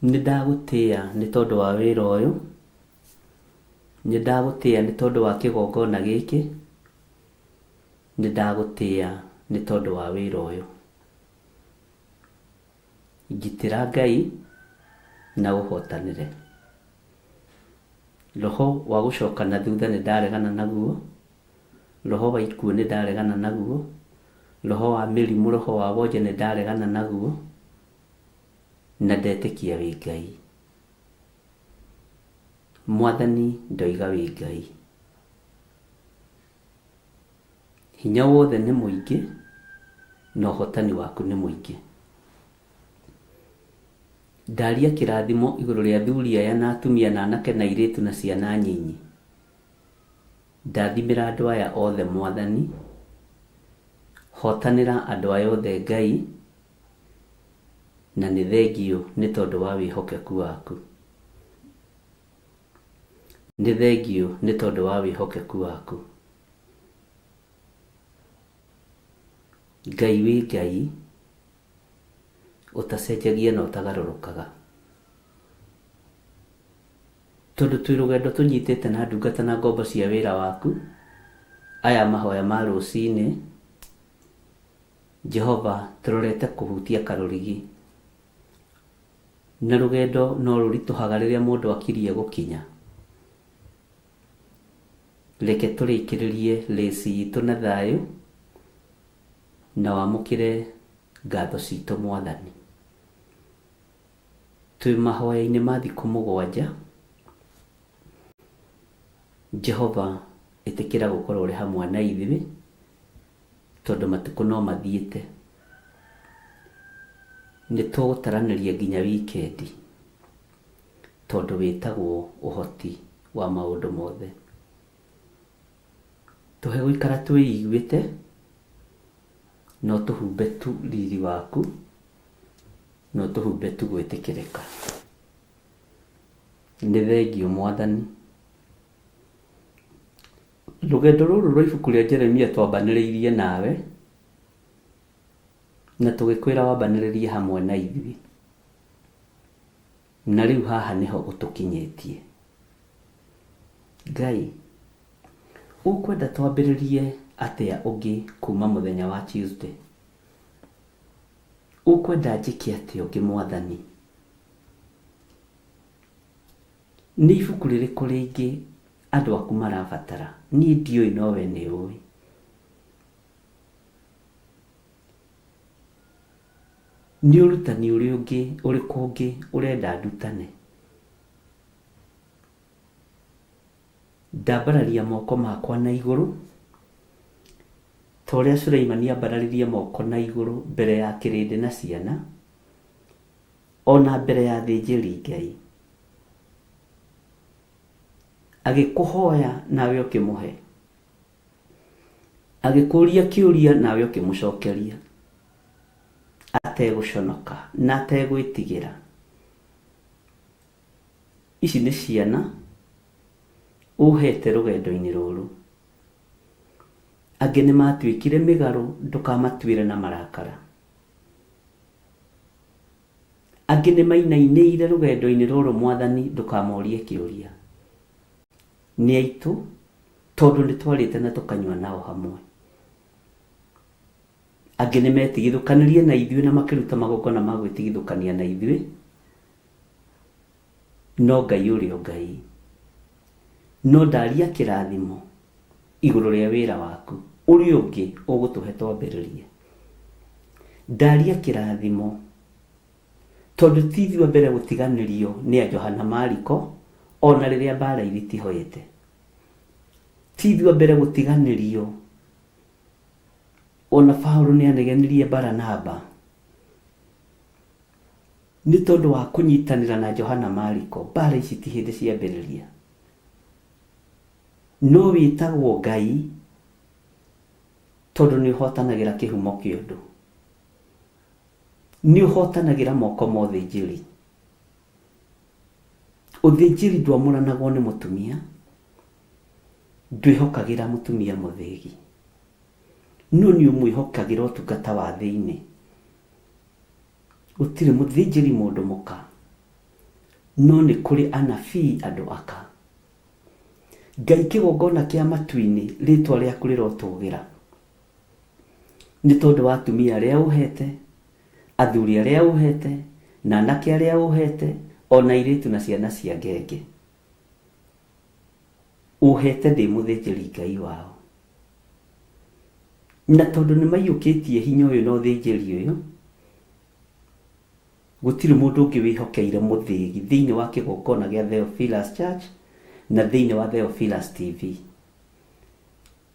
Speaker 3: Nĩ ndagũtĩĩa nĩ tondũ wa wĩra ũyũ, nĩ ndagũtĩĩa nĩ tondũ wa kĩgongona gĩkĩ, nĩ ndagũtĩĩa nĩ tondũ wa wĩra ũyũ. Ngitĩra Ngai na ũhotanĩre. Roho wa gũcoka na thutha nĩ ndaregana naguo, roho wa ikuũ nĩ ndaregana naguo, roho wa mĩrimũ, roho wa wonje nĩ ndaregana naguo, na ndetĩkia wĩ Ngai. Mwathani ndoiga wĩ Ngai. Hinya wothe nĩ mũingĩ, na ũhotani waku nĩ mũingĩ. Ndaria kĩrathimo igũrũ rĩa athuri aya na atumia na anake na airĩtu na ciana nyinyi. Ndathimĩra andũ aya othe Mwathani. Hotanĩra andũ aya othe Ngai, na nĩ thengiũ nĩ tondũ wa wĩhokeku waku. Nĩ thengiũ nĩ tondũ wa wĩhokeku waku. Ngai wĩ Ngai, ũtacenjagia na ũtagarũrũkaga. Tondũ twĩ rũgendo tũnyitĩte na ndungata na ngombo cia wĩra waku, aya mahoya ma rũcinĩ, Jehova tũrorete kũhutia karũrigi. Na rũgendo no rũritũhaga rĩrĩa mũndũ akirie gũkinya. Reke tũrĩkĩrĩrie rĩci itũ na thayũ, na wamũkĩre ngatho citũ Mwathani. Twĩ mahoya-inĩ ma thikũ 7, Jehova ĩtĩkĩra gũkorwo ũrĩ hamwe na ithuĩ, tondũ matukũ no mathiĩte. Nĩ tũgũtaranĩria nginya wikendi, tondũ wĩtagwo ũhoti wa maũndũ mothe. Tũhe gũikara twĩiguĩte, no tũhumbe tu riri waku, no tũhumbe tu gwĩtĩkĩrĩka. Nĩ thengiũ Mwathani. Rũgendo rũrũ rwa ibuku rĩa Jeremia twambanĩrĩirie nawe, na tũgĩkwĩra wambanĩrĩrie hamwe na ithuĩ. Na rĩu haha nĩho ũtũkinyĩtie. Ngai, ũkwenda twambĩrĩrie atĩa ũngĩ kuma mũthenya wa Tuesday? Ũkwenda njĩke atĩa ũngĩ Mwathani? Nĩ ibuku rĩrĩkũ rĩngĩ andũ aku marabatara? Niĩ ndiũĩ, no we nĩ ũĩ. Nĩ ũrutani ũrĩkũ ũngĩ ũrenda ndutane? Ndambararia moko makwa na igũrũ, ta ũrĩa Sulaimani ambararirie moko na igũrũ mbere ya kĩrĩndĩ na ciana, ona mbere ya athĩnjĩri Ngai. Agĩkũhoya nawe ũkĩmũhe, agĩkũria kĩũria nawe ũkĩmũcokeria, ategũconoka na ategwĩtigĩra. Ici nĩ ciana ũhete rũgendo-inĩ rũrũ. Angĩ nĩ matuĩkire mĩgarũ, ndũkamatuĩre na marakara. Angĩ nĩ mainainĩire rũgendo-inĩ rũrũ Mwathani, ndũkamorie kĩũria. Nĩ aitũ, tondũ nĩ twarĩte na tũkanyua nao hamwe. Angĩ nĩ metigithũkanirie na ithuĩ na makĩruta magongona ma gwĩtigithũkania na ithuĩ, no Ngai ũrĩ o Ngai. No ndaria kĩrathimo igũrũ rĩa wĩra waku. uri ungi ugutuhe twambiririe ndaria kirathimo tondu tithi wa mbere gutiganirio ni a Johana Mariko ona riria mbara iritihoyete tithi wa mbere gutiganirio ona Paulo ni anegenirie Baranaba ni tondu wa kunyitanira na Johana Mariko mbara ici ti hindi ciambiriria no witagwo Ngai tondu ni uhotanagira kihumo kiundu ni uhotanagira moko mothe njiri uthinjiri ndwamuranagwo ni mutumia ndwihokagira mutumia muthegi no ni umwihokagira utungata wa thiini utire muthinjiri mundu muka no ni kuri anabii andu aka Ngai kigongona kia matuini ritwa riaku rirotugira ni tondu wa atumia aria uhete athuri aria uhete na anake aria uhete ona iritu na ciana cia ngenge uhete ndi muthinjiri Ngai wao na tondu ni maiyukitie hinya uyu no thinjiri uyu gutire mundu ungi wihokeire muthigi thiini wa kigongona gia Theophilus Church na thiini wa Theophilus TV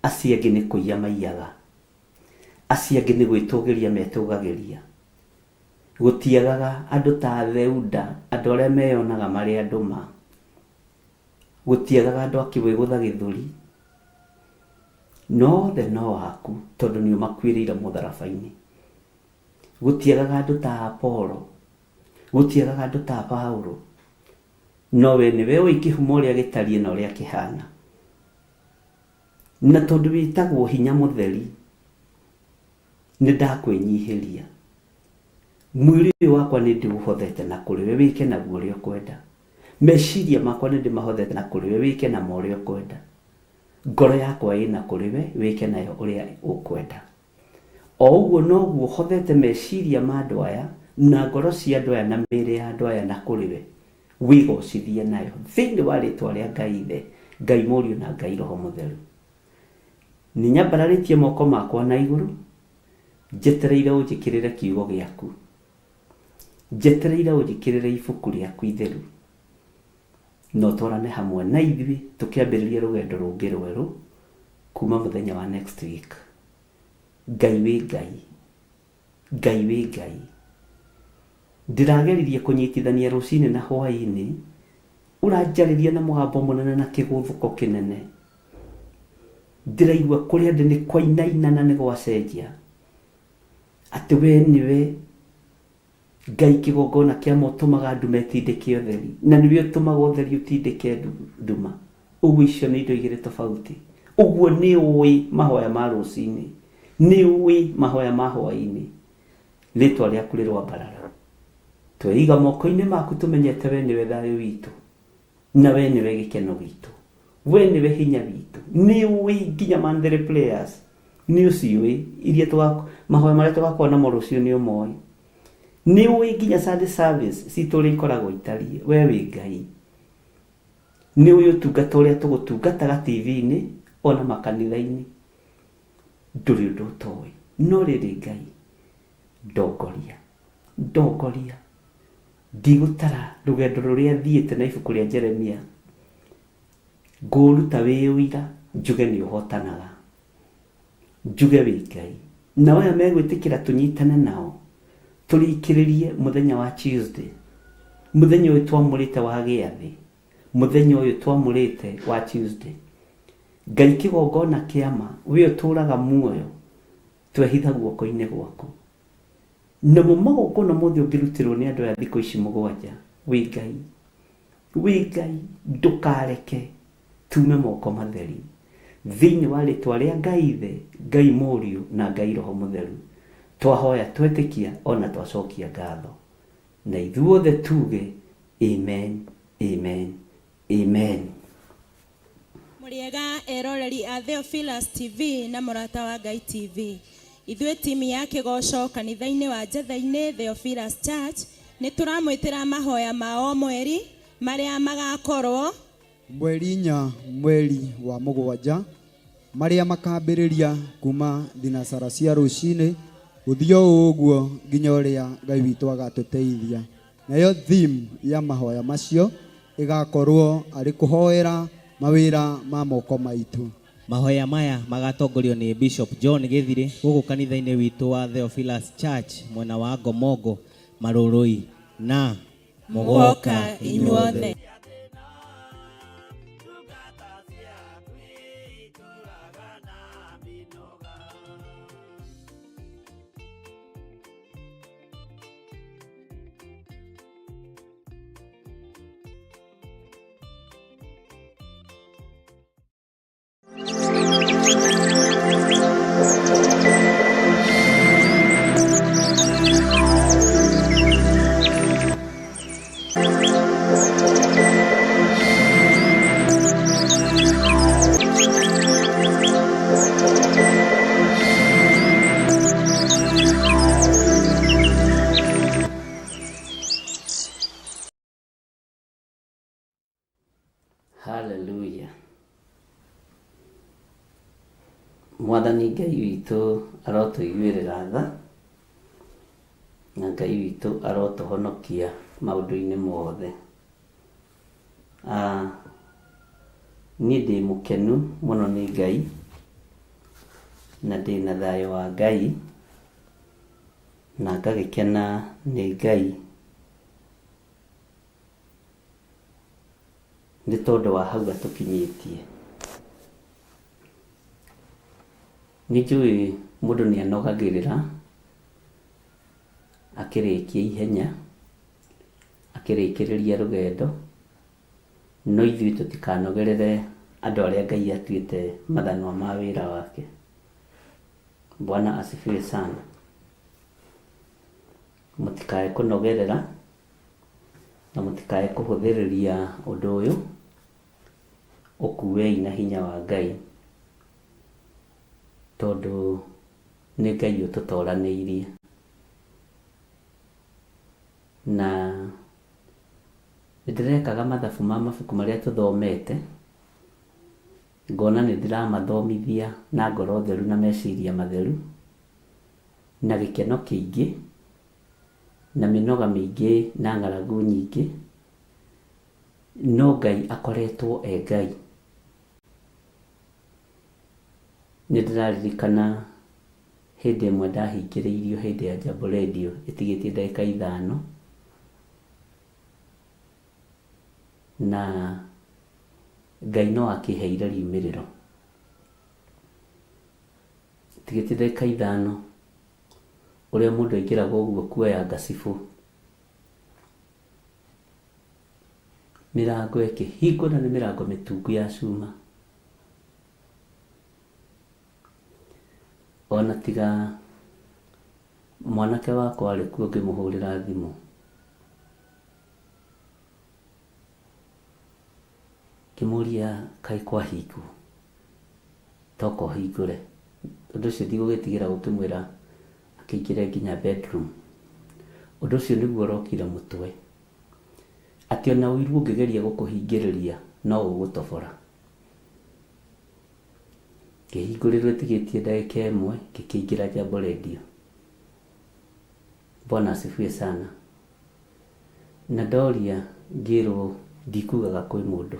Speaker 3: acia angi ni kuiya maiyaga acia angi ni gwitugiria metugagiria gutiagaga andu ta Theuda andu aria meyonaga mari andu ma gutiagaga andu akiwigutha githuri no the no waku tondu ni umakwirire mutharabaini gutiagaga andu ta Apollo gutiagaga andu ta Paulo no we niwe uikihumo uria gitarie na uria kihana na tondu witagwo hinya mutheri ni ndakwinyihiria mwiri wakwa ni ndiuhothete na kuri we wike na uria kwenda meciria makwa ni ndimahothete na kuri we wike na uria kwenda ngoro yakwa ina kuri we wike nayo uria ukwenda o uguo no guo hothete meciria ma andu aya na ngoro cia andu aya na miri ya andu aya na kuri we wigocithie nayo thiini wa ritwa ria Ngai the Ngai Muriu na Ngai Roho Mutheru ni nyambararitie moko makwa na iguru njetereire unjikirire kiugo giaku njetereire unjikirire ibuku riaku itheru no twarane hamwe na ithui tukiambiriria rugendo rungi rweru kuma muthenya wa next week Ngai wi Ngai Ngai wi Ngai ndirageririe kunyitithania rucini na hwaini uranjariria na mugambo munene na kiguthuko kinene ndiraigua kuria ndi ni kwainaina na ni gwacenjia ati we niwe Ngai kigongona kia motumaga andu metindike utheri na niwe utumaga utheri utindike nduma uguo icio ni indo igiri tofauti uguo ni ui mahoya ma rucini ni ui mahoya ma hwaini ritwa riaku rirwambarara tweiga moko-ini maku tumenyete we niwe thayu witu na we niwe gikeno gitu we niwe hinya witu ni ui nginya mandere players ni uciui iria twako mahoya maria twakona mo rucio ni umoi ni ui nginya Sunday service cituri ikoragwo itarie we wi Ngai ni ui utungata uria tugutungataga TV-ini ona makanitha-ini nduri undu utoi no riri Ngai ndongoria ndigutara rugendo ruria thiete na ibuku ria Jeremia nguruta wiuira njuge ni uhotanaga njuge wi Ngai na waya megwitikira tunyitane nao turikiririe muthenya wa Tuesday muthenya uyu twamurite wa giathi muthenya uyu twamurite wa Tuesday Ngai kigongona kiama we uturaga muoyo twehitha guoko-ini gwaku na mumagongona mothe ungirutirwo ni andu ya thiko ici mugwanja wi Ngai ndukareke tume moko matheri thiini wa ritwa ria Ngai the Ngai Muriu na Ngai Roho Mutheru twahoya twetikia ona twacokia ngatho na ithuothe tuge amen amen amen.
Speaker 5: Muriega eroreri a Theophilus TV na murata wa Ngai TV ithuĩ timu ya kigoco kanitha-ini wa Njetha-ini Theophilus Church ni turamwitira mahoya ma o mweri maria magakorwo
Speaker 6: mweri 4 mweri wa mugwanja maria makambĩrĩria kuma thinacara cia rũcinĩ gũthio ũguo nginya ũrĩa Ngai witũ agatũteithia. Nayo theme ya mahoya macio ĩgakorwo arĩ kũhoera mawĩra ma moko maitũ.
Speaker 7: Mahoya maya magatongorio nĩ Bishop John Gĩthirĩ gũkũ kanitha-inĩ witũ wa Theophilus Church mwena wa Ngomongo Marũrũi na mũgoka inyuothe.
Speaker 3: Hallelujah. Mwathani Ngai witũ arotũiguĩrĩra tha na Ngai witũ arotũhonokia maũndũ-inĩ mothe. Niĩ ndĩ mũkenu mũno nĩ Ngai na ndĩ na thayũ wa Ngai na ngagĩkena nĩ Ngai nĩ tondũ wa hau atũkinyĩtie. Nĩ njũĩ mũndũ nĩ anogagĩrĩra akĩrĩkia ihenya, akĩrĩkĩrĩria rũgendo, no ithuĩ tũtikanogerere andũ arĩa Ngai atuĩte mathanwa ma wĩra wake. Bwana asifiwe sana. Mũtikae kũnogerera na mũtikae kũhũthĩrĩria ũndũ ũyũ ũkuwei na hinya wa Ngai, tondũ nĩ Ngai ũtũtoranĩirie. Na nĩndĩrekaga mathabu ma mabuku marĩa tũthomete, ngona nĩndĩramathomithia na ngoro theru na meciria matheru na gĩkeno kĩingĩ na mĩnoga mĩingĩ na ng'aragu nyingĩ, no Ngai akoretwo e Ngai. Nĩndĩraririkana hĩndĩ ĩmwe ndahingĩrĩirio hĩndĩ ya Jambo Radio ĩtigĩtie ndagĩka 5 na Ngai no akĩheire riumĩrĩro. Ĩtigĩtie ndagĩka 5 ũrĩa mũndũ aingĩraga ũguo kuoya ngacibũ, mĩrango ĩkĩhingwo na nĩ mĩrango mĩtungu ya cuma. Ona tiga mwanake wakwa arĩ kuo ngĩmũhũrĩra thimũ, ngĩmũria kaĩ kwahingwo, toka ũhingũre. Ũndũ ũcio ndigũgĩtigĩra gũkĩmwĩra akĩingĩre nginya bedroom. Ũndũ ũcio nĩguo ũrokire mũtwe, atĩ ona ũiru ũngĩgeria gũkũhingĩrĩria no ũgũtobora. Ngĩhingũrĩrwo ĩtigĩtie ndagĩka 1 ngĩkĩingĩra Jambo Radio. Bwana asifiwe sana. Na ndoria ngĩrwo ndikugaga kwĩ mũndũ,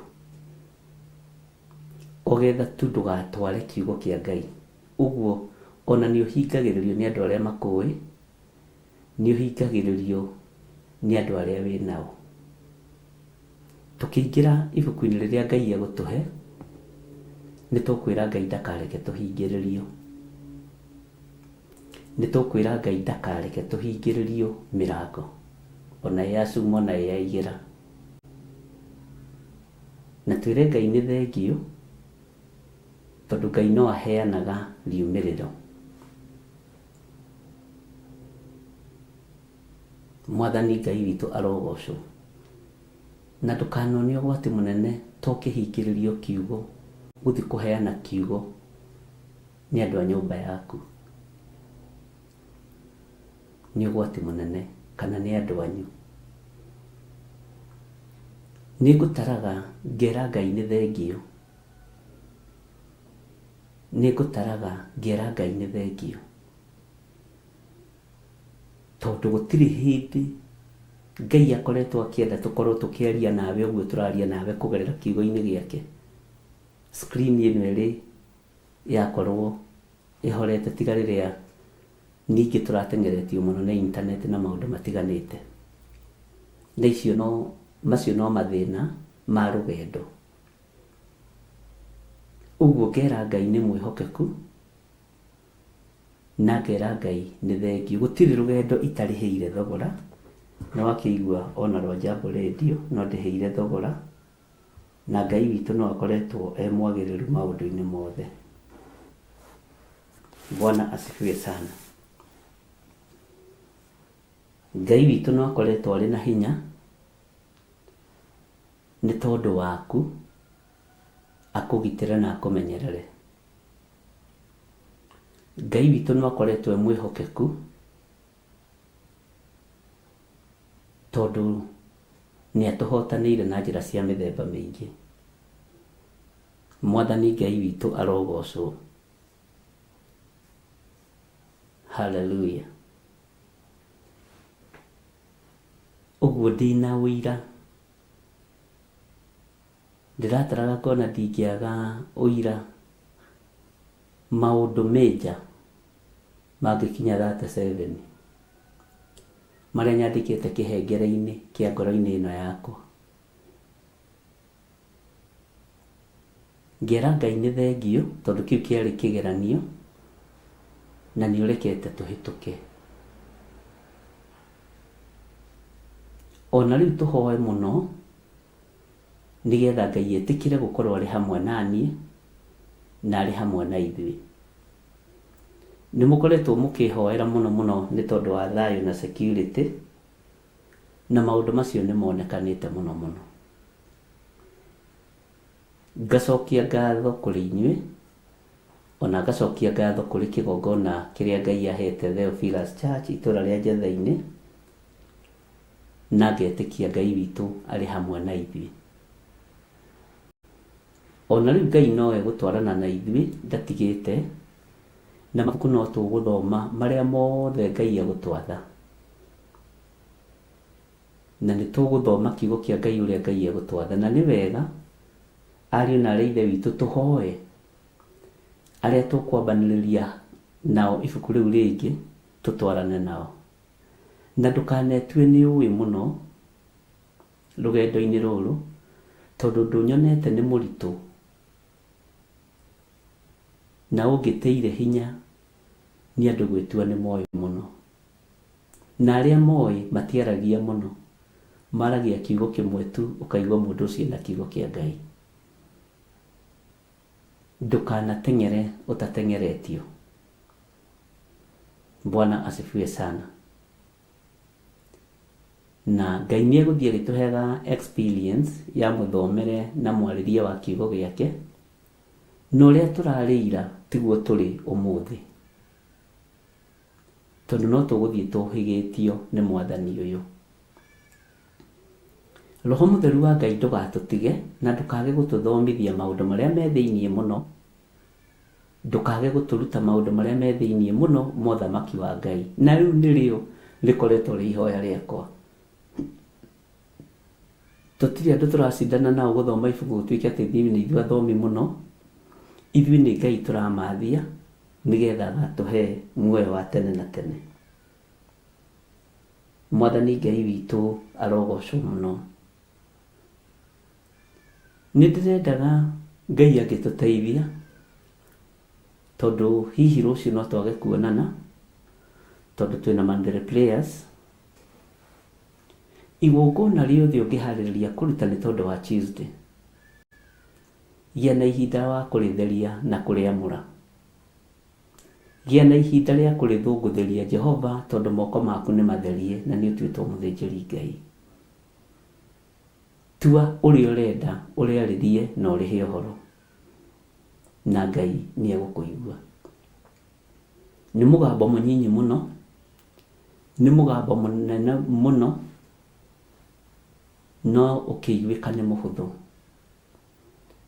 Speaker 3: ũgetha tu ndũgatware kiugo kĩa Ngai. Ũguo ona nĩ ũhingagĩrĩrio nĩ andũ arĩa makũĩ, nĩ ũhingagĩrĩrio nĩ andũ arĩa wĩ nao. Tũkĩingĩra ibuku-inĩ rĩrĩa Ngai egũtũhe, nĩ tũkwĩra Ngai ndakareke tũhingĩrĩrio. Nĩ tũkwĩra Ngai ndakareke tũhingĩrĩrio mĩrango, ona ya cuma ona ya igera. Na twĩre Ngai nĩ thengio, tondũ Ngai no aheanaga riumĩrĩro. Mwathani Ngai witũ arogocwo. Na ndũkanone ũgwati mũnene tũkĩhingĩrĩrio kiugo, gũthiĩ kũheana kiugo nĩ andũ a nyũmba yaku. Nĩ ũgwati mũnene kana nĩ andũ anyu. Nĩ ngũtaraga ngera Ngai nĩ thengio nĩ ngũtaraga ngĩera Ngai nĩ thengio, tondũ gũtirĩ hĩndĩ Ngai akoretwo akĩenda tũkorwo tũkĩaria nawe ũguo tũraria nawe kũgerera kiugo-inĩ gĩake. Screen ĩno ĩrĩ yakorwo ĩhorete tiga rĩrĩa ningĩ tũratengeretio mũno nĩ internet na maũndũ matiganĩte. Na macio no mathĩna ma rũgendo. Ũguo ngera Ngai nĩ mwĩhokeku na ngera Ngai nĩ thengio. Gũtirĩ rũgendo itarĩhĩire thogora, na wakĩigua ona rwa Jambo Radio no ndĩhĩire thogora, na Ngai witũ no akoretwo mwagĩrĩru maũndũ-inĩ mothe. Bwana asifiwe sana. Ngai witũ no akoretwo arĩ na hinya nĩ tondũ waku, akũgitĩre na akũmenyerere. Ngai witũ no akoretwo mwĩhokeku tondũ nĩ atũhotanĩire na njĩra cia mĩthemba mĩingĩ. Mwathani Ngai witũ arogocwo. Hallelujah. Ũguo ndĩna ũira, ndĩrataraga kuona ndingĩaga ũira maũndũ major mangĩkinya 37 marĩa nyandĩkĩte kĩhengere-inĩ kĩa ngoro-inĩ ĩno yakwa. Ngera Ngai nĩ thengio tondũ kĩu kĩarĩ kĩgeranio na nĩ ũrekete tũhĩtũke. Ona rĩu tũhoe mũno nĩgetha Ngai etĩkĩre gũkorwo arĩ hamwe naniĩ na arĩ hamwe na ithuĩ. Nĩ mũkoretwo mũkĩhoera mũno nĩ tondũ wa thayũ na security, na maũndũ macio nĩ monekanĩte mũno. Ngacokia ngatho kũrĩ inyuĩ, ona ngacokia ngatho kũrĩ kĩgongona kĩrĩa Ngai ahete Theophilus Church itũra rĩa Njatha-inĩ, na ngetĩkia Ngai witũ arĩ hamwe na ithuĩ. Ona rĩu Ngai nowe gũtwarana na ithuĩ ndatigĩte, na mabuku no tũgũthoma marĩa mothe Ngai agũtwatha, na nĩ tũgũthoma kiugo kĩa Ngai ũrĩa Ngai agũtwatha. Na nĩ wega ariũ na arĩa ithe witũ tũhoe arĩa tũkwambanĩrĩria nao ibuku rĩu rĩngĩ tũtwarane nao, na ndũkanetue nĩ ũĩ mũno rũgendo-inĩ rũrũ, tondũ ndũnyonete nĩ mũritũ, na ũngĩteire hinya nĩ andũ gwĩtua nĩ moĩ mũno. Na arĩa moĩ matiaragia mũno, maragia kiugo kĩmwe tu, ũkaigua mũndũ ũcio na kiugo kĩa Ngai. Ndũkanateng'ere ũtateng'eretio. Bwana asifiwe sana. Na Ngai nĩ egũthiĩ agĩtũheaga experience ya mũthomere na mwarĩrie wa kiugo gĩake, na ũrĩa tũrarĩira tiguo tũrĩ ũmũthĩ, tondũ no tũgũthiĩ tũhĩgĩtio nĩ Mwathani ũyũ. Roho Mũtheru wa Ngai ndũgatũtige na ndũkage gũtũthomithia maũndũ marĩa me thĩiniĩ mũno, ndũkage gũtũruta maũndũ marĩa me thĩiniĩ mũno ma ũthamaki wa Ngai. Na rĩu nĩrĩo rĩkoretwo rĩ ihoya rĩakwa. Tũtirĩ andũ tũracindana nao gũthoma ibuku gũtuĩke atĩ ithuĩ nĩ ithuĩ athomi mũno. Ithuĩ nĩ Ngai tũramathia nĩgetha agatũhe muoyo wa tene na tene. Mwathani Ngai witũ arogocwo mũno. Nĩ ndĩrendaga Ngai agĩtũteithia, tondũ hihi rũciũ no twage kuonana, tondũ twĩna Monday prayers. Igongona rĩothe ũngĩharĩrĩria kũruta nĩ tondũ wa Tuesday, gĩa na ihinda wa kũrĩtheria na kũrĩamũra. Gĩa na ihinda rĩa kũrĩthũngũtheria Jehova, tondũ moko maku nĩ matherie na nĩ ũtuĩtwo mũthĩnjĩri Ngai. Tua ũrĩa ũrenda ũrĩarĩrie na ũrĩhe ũhoro, na Ngai nĩ egũkũigua. Nĩ mũgambo mũnyinyi mũno, nĩ mũgambo mũnene mũno, no ũkĩiguĩka nĩ mũhũthũ,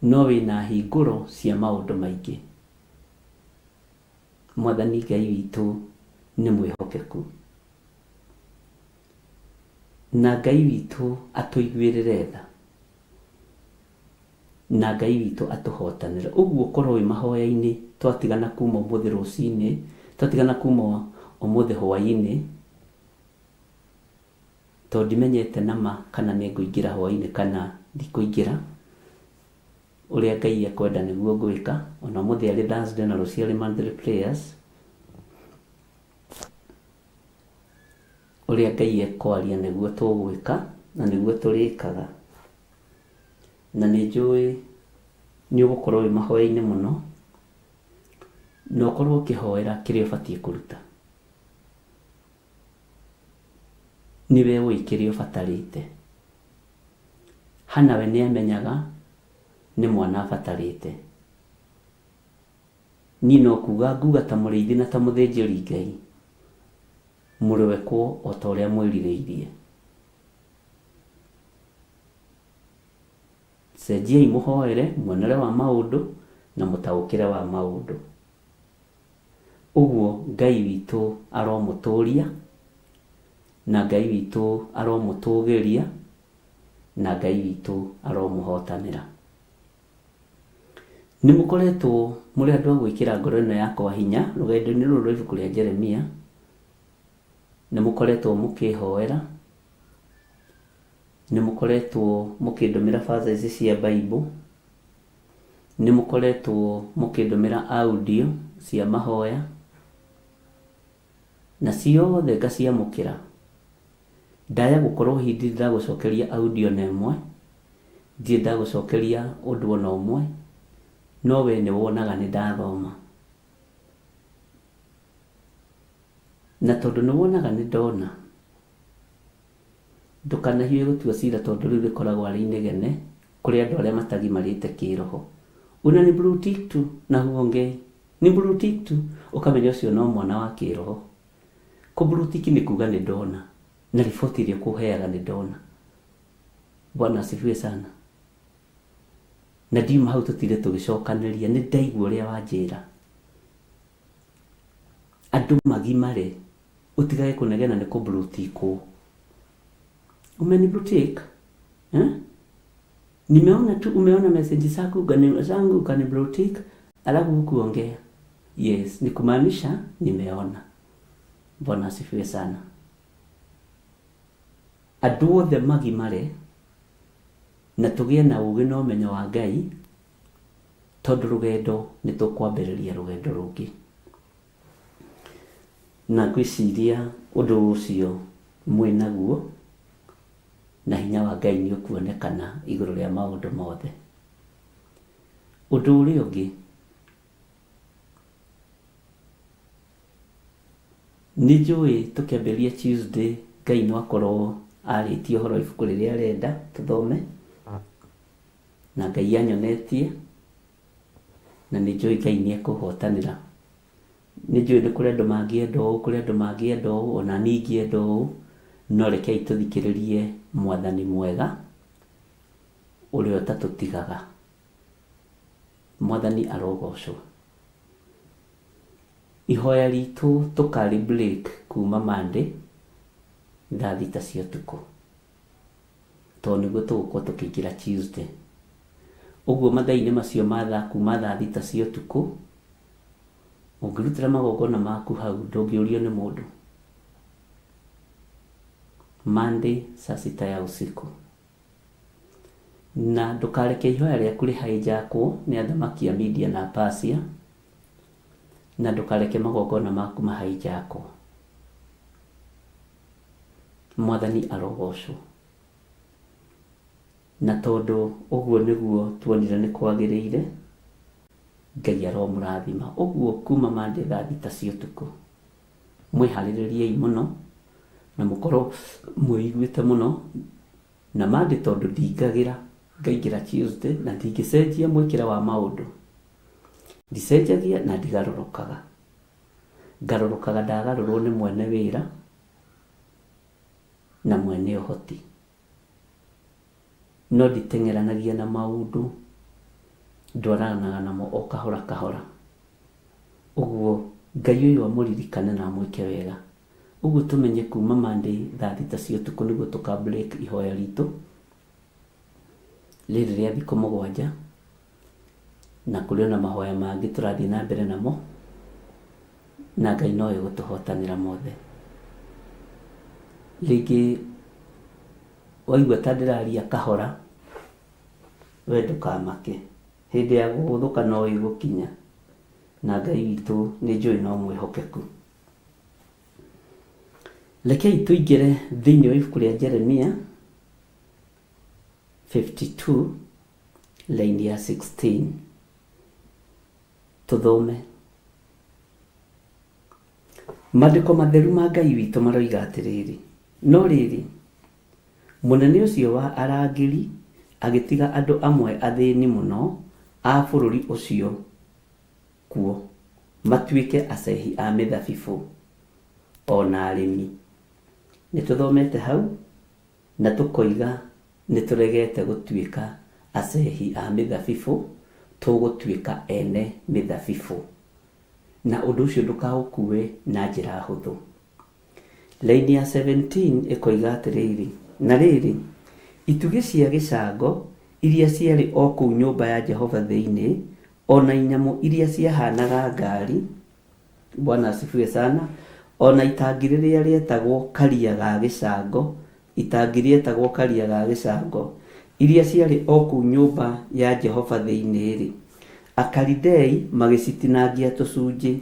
Speaker 3: no wĩna hingũro cia maũndũ maingĩ. Mwathani Ngai witũ nĩ mwĩhokeku, na Ngai witũ atũiguĩrĩre tha, na Ngai witũ atũhotanĩre. Ũguo korwo wĩ mahoya-inĩ, twatigana kuma ũmũthĩ rũcinĩ, twatigana kuma ũmũthĩ hwaĩ-inĩ, tondũ ndimenyete nama kana nĩ ngũingĩra hwaĩ-inĩ kana ndikũingĩra, ũrĩa Ngai ekwenda nĩguo ngwĩka. Ona ũmũthĩ arĩ Thursday na rũciũ arĩ monthly prayers, ũrĩa Ngai ekwaria nĩguo tũgwĩka na nĩguo tũrĩkaga. Na nĩ njũĩ nĩ ũgũkorwo wĩ mahoya-inĩ mũno, na ũkorwo ũkĩhoera kĩrĩa ũbatiĩ kũruta. Nĩwe ũĩ kĩrĩa ũbatarĩte. Hana we nĩ amenyaga nĩ mwana abatarĩte. Niĩ no kuga nguga ta mũrĩithi na ta mũthĩnjĩri Ngai, mũrĩwekwo o ta ũrĩa mwĩrirĩirie. Cenjiai mũhoere muonere wa maũndũ na mũtaũkĩre wa maũndũ. Ũguo Ngai witũ aromũtũria, na Ngai witũ aromũtũgĩria, na Ngai witũ aromũhotanĩra. Nĩ mũkoretwo mũrĩ andũ a gwĩkĩra ngoro ĩno yakwa hinya rũgendo-inĩ rũrũ rwa ibuku rĩa Jeremia. Nĩ mũkoretwo mũkĩhoera, nĩ mũkoretwo mũkĩndũmĩra verses ici cia Bible, nĩ mũkoretwo mũkĩndũmĩra audio cia mahoya, na ciothe ngaciamũkĩra. Ndaya gũkorwo hindi ndagũcokeria audio na ĩmwe, ndirĩ ndagũcokeria ũndũ ona ũmwe, no we nĩ wonaga nĩ ndathoma. Na tondũ nĩ wonaga nĩ ndona, ndũkanahiũhe gũtua cira, tondũ rĩu rĩkoragwo arĩ inegene kũrĩ andũ arĩa matagimarĩte kĩroho. Una nĩ blue tick tu na huongei, nĩ blue tick tu, ũkamenya ũcio no mwana wa kĩroho. Kũ blue tick nĩ kuga nĩ ndona, na riboti iria kũheaga nĩ ndona. Bwana asifiwe sana. Na ndiuma hau tũtire tũgĩcokanĩria, nĩ ndaigua ũrĩa wanjĩra. Andũ magimare, utigage kunegena ni blue tick. Umeni blue tick? Nimeona tu umeona message zangu kani blue tick, alafu kuongea. Yes, ni kumaanisha nimeona. Bwana asifiwe sana. Andũ othe magimare na tũgĩe na ũgĩ na ũmenyo wa Ngai, tondũ rũgendo nĩ tũkwambĩrĩria rũgendo rũngĩ. Na ngwĩciria ũndũ ũcio mwĩnaguo, na hinya wa Ngai nĩ ũkuonekana igũrũ rĩa maũndũ mothe. Ũndũ ũrĩa ũngĩ, nĩ njũĩ tũkĩambĩrĩria Tuesday, Ngai no akorwo arĩtie ũhoro wa ibuku rĩrĩa arenda tũthome, na Ngai anyonetie, na nĩ njũĩ Ngai nĩ ekũhotanĩra. Nĩ njũĩ nĩ kũrĩ andũ mangĩenda ũũ, kũrĩ andũ mangĩenda ũũ, ona niĩ ingĩenda ũũ, no rekei tũthikĩrĩrie Mwathani mwega ũrĩa ũtatũtigaga. Mwathani arogocwo. Ihoya ritũ tũkarĩ break kuma Monday thaa 6 cia ũtukũ, tondũ nĩguo tũgũkorwo tũkĩingĩra Tuesday. Ũguo mathaa-inĩ macio kuma thaa 6 cia ũtukũ, ũngĩrutĩra magongona maku hau ndũngĩũrio nĩ mũndũ. Monday saa 6 ya usiku. Na ndũkareke ihoya rĩaku rĩhijackwo nĩ athamaki a Media na Persia, na ndũkareke magongona maku mahijackwo. Mwathani arogocwo. Na tondũ ũguo nĩguo tuonire nĩ kwagĩrĩire, Ngai aromũrathima. Ũguo kuma Monday thaa 6 cia ũtukũ, mwĩharĩrĩriei mũno na mũkorwo mwĩiguĩte mũno. Na Monday tondũ ndingagĩra, ngaingĩra Tuesday, na ndingĩcenjia mwĩkĩre wa maũndũ. Ndicenjagia na ndigarũrũkaga. Ngarũrũkaga ndagarũrwo nĩ mwene wĩra na mwene ũhoti. No nditeng'eranagia na maũndũ, ndwaranaga namo o kahora kahora. Ũguo Ngai ũyũ amũririkane na amwĩke wega. Ũguo tũmenye kuma Monday thaa thita cia ũtukũ nĩguo tũka break ihoya ritũ rĩrĩ rĩa thikũ 7, na kũrĩ na mahoya mangĩ tũrathiĩ na mbere namo, na Ngai no egũtũhotanĩra mothe. Rĩngĩ waigua ta ndĩraria kahora, we ndũkamake, hĩndĩ ya gũgũthũka no ĩgũkinya, na Ngai witũ nĩ njũĩ no mwĩhokeku. Rekei tũingĩre thĩinĩ wa ibuku rĩa Jeremia 52 line ya 16 tũthome. Maandĩko matheru ma Ngai witũ maroiga atĩrĩrĩ: no rĩrĩ, mũnene ũcio wa arangĩri agĩtiga andũ amwe athĩni mũno a bũrũri ũcio kuo matuĩke acehi a mĩthabibũ ona arĩmi. Nĩ tũthomete hau na tũkoiga nĩ tũregete gũtuĩka acehi a mĩthabibũ, tũgũtuĩka ene mĩthabibũ, na ũndũ ũcio ndũkaũkue na njĩra hũthũ. Line ya 17 ĩkoiga atĩrĩrĩ: na rĩrĩ, itugĩ cia gĩcango iria ciarĩ o kũu nyũmba ya Jehova thĩinĩ, ona inyamũ iria ciahanaga ngari, Bwana asifiwe sana, ona itangi rĩrĩa rĩetagwo karia ga gĩcango, itangi rĩetagwo karia ga gĩcango iria ciarĩ o kũu nyũmba ya Jehova thĩinĩ-rĩ, Akalidei magĩcitinangia tũcunjĩ,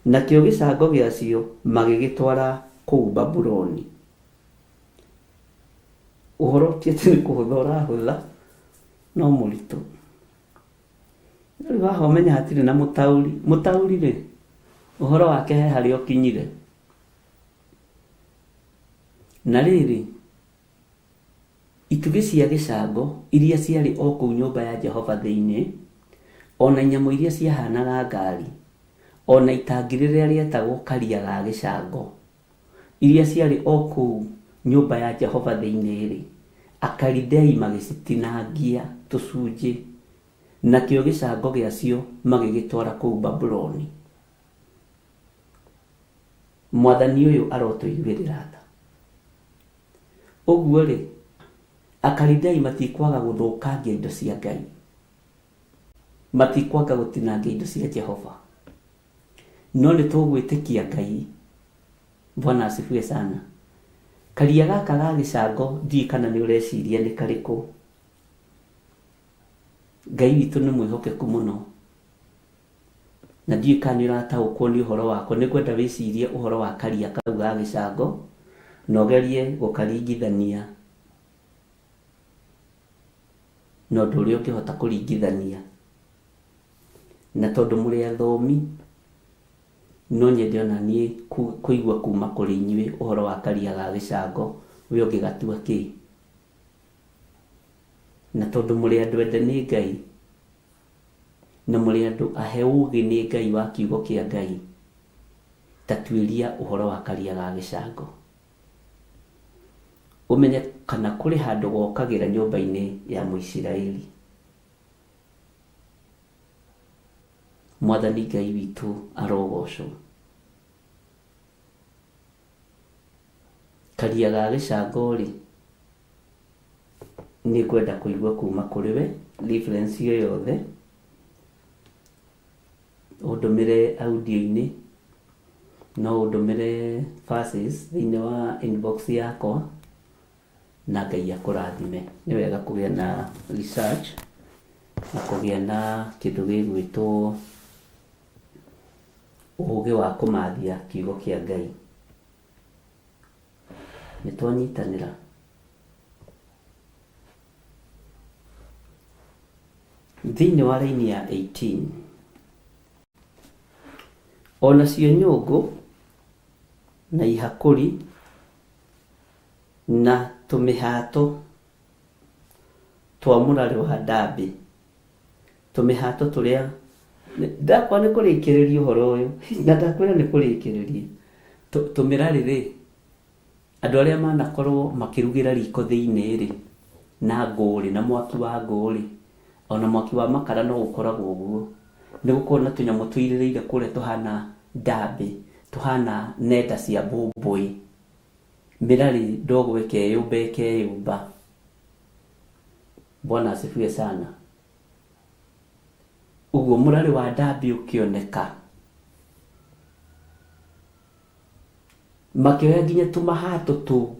Speaker 3: nakĩo gĩcango gĩacio magĩgĩtwara kũu Babuloni. Ũhoro ti atĩ nĩ kũhũtha ũrahũtha, no mũritũ. Rĩu haha ũmenya hatirĩ na mũtaũri. Mũtaũri-rĩ, ũhoro wake he harĩa ũkinyire. Na rĩrĩ, itugĩ cia gĩcango iria ciarĩ o kũu nyũmba ya Jehova thĩinĩ, ona inyamũ iria ciahanaga ngari, ona itangi rĩrĩa rĩetagwo karia ga gĩcango iria ciarĩ o kũu nyũmba ya Jehova thĩinĩ-rĩ, Akalidei magĩcitinangia tũcunjĩ, nakĩo gĩcango gĩacio magĩgĩtwara kũu Babuloni. Mwathani ũyũ arotũiguĩrĩra tha. Ũguo-rĩ, Akalidei matikwaga gũthũkangia indo cia Ngai, matikwaga gũtinangia indo cia Jehova, no nĩ tũgwĩtĩkia Ngai. Bwana asifiwe sana. Karia gaka ga gĩcango ndiĩ kana nĩ ũreciria nĩ karĩkũ. Ngai witũ nĩ mwĩhokeku mũno, na ndiĩ kana nĩ ũrataũkwo nĩ ũhoro wako. Nĩ kwenda wĩcirie ũhoro wa karia kau ga gĩcango na ũgerie gũkaringithania na ũndũ ũrĩa ũngĩhota kũringithania. Na tondũ mũrĩ athomi, no nyende ona niĩ kũigua kuma kũrĩ inyuĩ ũhoro wa karia ga gĩcango, we ũngĩgatua kĩ. Na tondũ mũrĩ andũ ende nĩ Ngai, na mũrĩ andũ ahe ũũgĩ nĩ Ngai wa kiugo kĩa Ngai, ta tuĩria ũhoro wa karia ga gĩcango. Ũmenye kana kũrĩ handũ gokagĩra nyũmba-inĩ ya Mũisiraeli. Mwathani Ngai witũ arogocwo. Karia ga gĩcango-rĩ, nĩ kwenda kũigua kuma kũrĩ we reference yo yothe, ũndũmĩre audio-inĩ, no ũndũmĩre verses thĩinĩ wa inbox yakwa, na Ngai akũrathime. Nĩ wega kũgĩa na research na kũgĩa na kĩndũ gĩgwĩtwo ũũgĩ wa kũmathia kiugo kĩa Ngai. Nĩ twanyitanĩra. Thĩinĩ wa raini ya 18, ona cio nyũngũ na ihakũri na tũmĩhato twa mũrarĩ wa ndambĩ, tũmĩhato tũrĩa ndakwa nĩ kũrĩkĩrĩria ũhoro ũyũ, na ndakwĩra nĩ kũrĩkĩrĩria. Tũmĩrarĩ-rĩ, andũ arĩa manakorwo makĩrugĩra riko thĩinĩ-rĩ, na ngũ-rĩ, na mwaki wa ngũ-rĩ, ona mwaki wa makara no ũkoragwo ũguo. nĩ gũkorwo na tũnyamũ tũirĩrĩire kũrĩa tũhana ndambĩ, tũhana nenda cia mbũmbũĩ. Mĩrarĩ ndogo ĩkeyũmba. Bwana asifiwe sana. Ũguo mũrarĩ wa ndambĩ ũkĩoneka, makĩoya nginya tũmahato tũu,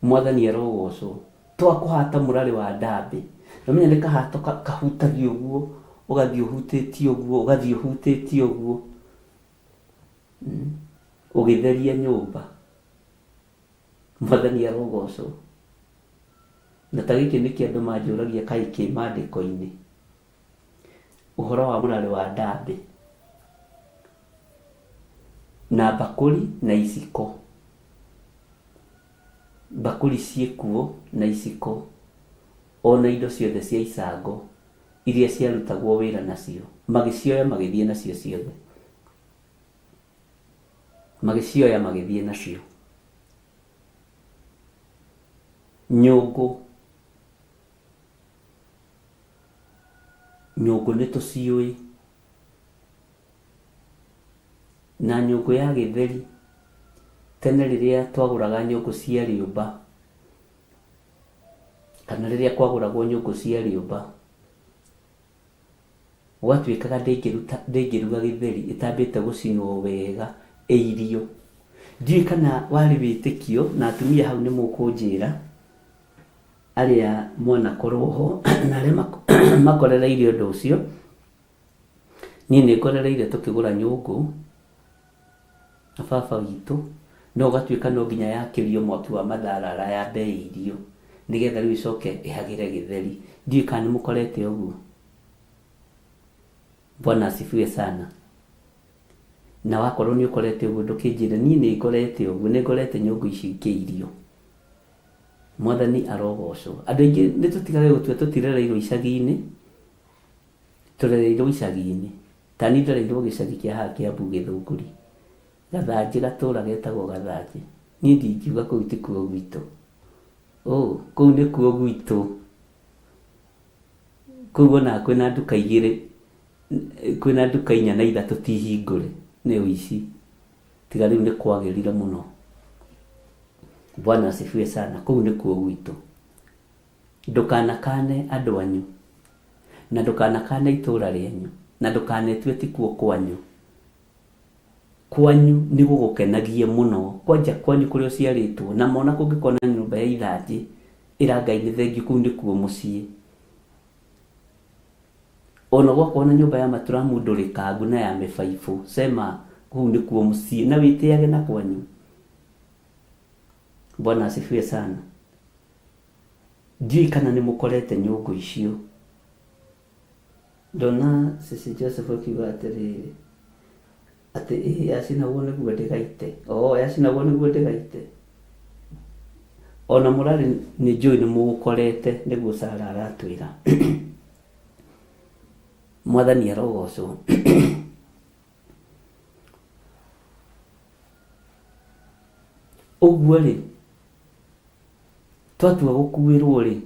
Speaker 3: Mwathani arogocwo, twa kũhata mũrarĩ wa ndambĩ. Namenya nĩ kahato kahutagio ũguo, ũgathiĩ ũhutĩtie ũguo, ũgathiĩ ũhutĩtie ũguo, ũgĩtheria nyũmba. Mwathani arogocwo. Na ta gĩkĩ nĩkĩo andũ manjũragia kaingĩ maandĩko-inĩ, ũhoro wa mũrarĩ wa ndambĩ na bakũri na iciko. Bakũri ciĩkuo na iciko, ona indo ciothe cia icango iria ciarutagwo wĩra nacio, magĩcioya magĩthiĩ nacio ciothe, magĩcioya magĩthiĩ nacio. Nyũngũ nĩ tũciũĩ, na nyũngũ ya gĩtheri tene rĩrĩa twagũraga nyũngũ cia rĩũmba, kana rĩrĩa kwagũragwo nyũngũ cia rĩũmba, gwatuĩkaga ndĩngĩruga gĩtheri ĩtambĩte gũcinwo wega irio. Ndiũĩ kana warĩ wĩtĩkio, na atumia hau nĩ mũkũnjĩra, arĩa mwanakorwo ho na arĩa makorereire ũndũ ũcio. Niĩ nĩ ngorereire tũkĩgũra nyũngũ na baba witũ, no gatuĩka no nginya yakĩrio mwaki wa matharara ya bei irio, nĩgetha rĩu icoke ĩhagĩre gĩtheri. Ndiũĩ kana nĩ mũkorete ũguo. Bwana asifiwe sana. Na wakorwo nĩ ũkorete ũguo ndũkĩnjĩre, niĩ nĩ ngorete ũguo, nĩ ngorete nyũngũ ici ingĩirio. Mwathani arogocwo. Andũ aingĩ nĩ tũtigage gũtua tũtirereirwo icagi-inĩ, tũrereirwo icagi-inĩ. Tani ndereirwo gĩcagi kĩa haha Kĩambu Gĩthũngũri, Gathanjĩ, gatũũra getagwo Gathanjĩ. Niĩ ndingiuga kũu ti kuo gwitũ. Kũu nĩ kuo gwitũ. Kũu ona kwĩna nduka igĩrĩ, kwĩna nduka 4 na 3 ti hingũre, nĩ ũici. Tiga rĩu nĩ kwagĩrire mũno. Bwana asifiwe sana. Kũu nĩ kuo gwitũ. Ndũkanakane andũ anyu, na ndũkanakane itũũra rĩanyu, na ndũkanetue ti kuo kwanyu. Kwanyu nĩ gũgũkenagie mũno, kwanja kwanyu kũrĩa ũciarĩtwo, na mona kũngĩkorwo na nyũmba ya ithanjĩ ĩrangai thengiũ, kũu nĩ kuo mũciĩ. Ona gwakorwo na nyũmba ya maturamu ndũrĩkangu na ya mĩbaibũ, sema kũu nĩ kuo mũciĩ, na wĩtĩage na kwanyu. Bwana asifiwe sana. Ndiũĩ kana nĩ mũkorete nyũngũ icio. Ndona Sisi Joseph akiuga atĩrĩrĩ, atĩ yacinagwo nĩguo ndĩgaite. Yacinagwo nĩguo ndĩgaite. Ona mũrarĩ nĩ njũĩ nĩ mũgũkorete, nĩguo Sara aratwĩra. Mwathani arogocwo. Ũguo rĩ, twatua gũkuĩrwo rĩ,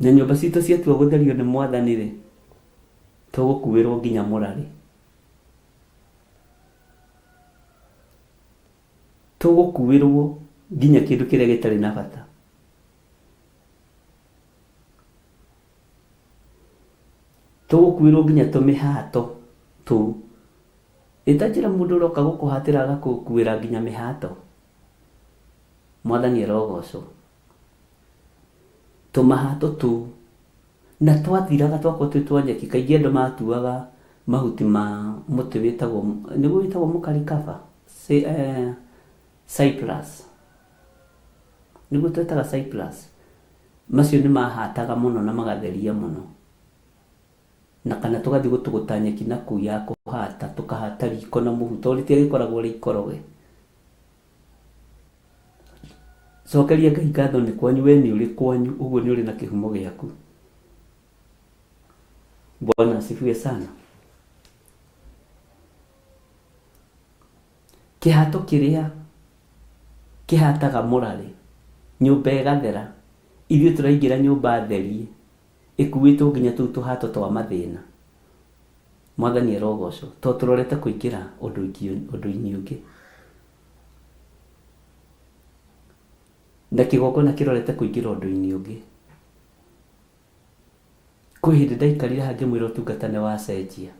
Speaker 3: na nyũmba citũ ciatua gũtherio nĩ Mwathani rĩ, tũgũkuĩrwo nginya mũrarĩ. Tũgũkuĩrwo nginya kĩndũ kĩrĩa gĩtarĩ na bata. Tũgũkuĩrwo nginya tũmĩhato tũu. Ĩtanjĩra mũndũ ũroka gũkũhatĩra agakũkuĩra nginya mĩhato. Mwathani arogocwo. Tũmahato tũu, na twathiraga twakorwo twĩ twa nyeki. Kaingĩ andũ matuaga mahuti ma mũtĩ wĩtagwo, nĩguo wĩtagwo mũkarikaba, Cyprus, nĩguo twetaga Cyprus. Macio nĩ mahataga mũno na magatheria mũno. Na kana tũgathiĩ gũtũgũta nyeki na kũu ya kũhata, tũkahata riko na mũhu, tondũ rĩtia rĩkoragwo rĩ ikoroge. Cokeria Ngai ngatho nĩ kwanyu, we nĩ ũrĩ kwanyu, ũguo nĩ ũrĩ na kĩhumo gĩaku. Bwana asifiwe sana. Kĩhato kĩrĩa kĩhataga mũrarĩ, nyũmba ĩgathera, ithuĩ tũraingĩra nyũmba therie, ikuitwo nginya tu tuhato twa mathina. Mwathani arogocwo to turorete kuingira undu-ini ungi, na kigongona kirorete kuingira undu-ini ungi. Kwi hindi ndaikarire ha ngimwira utungata ni wacenjia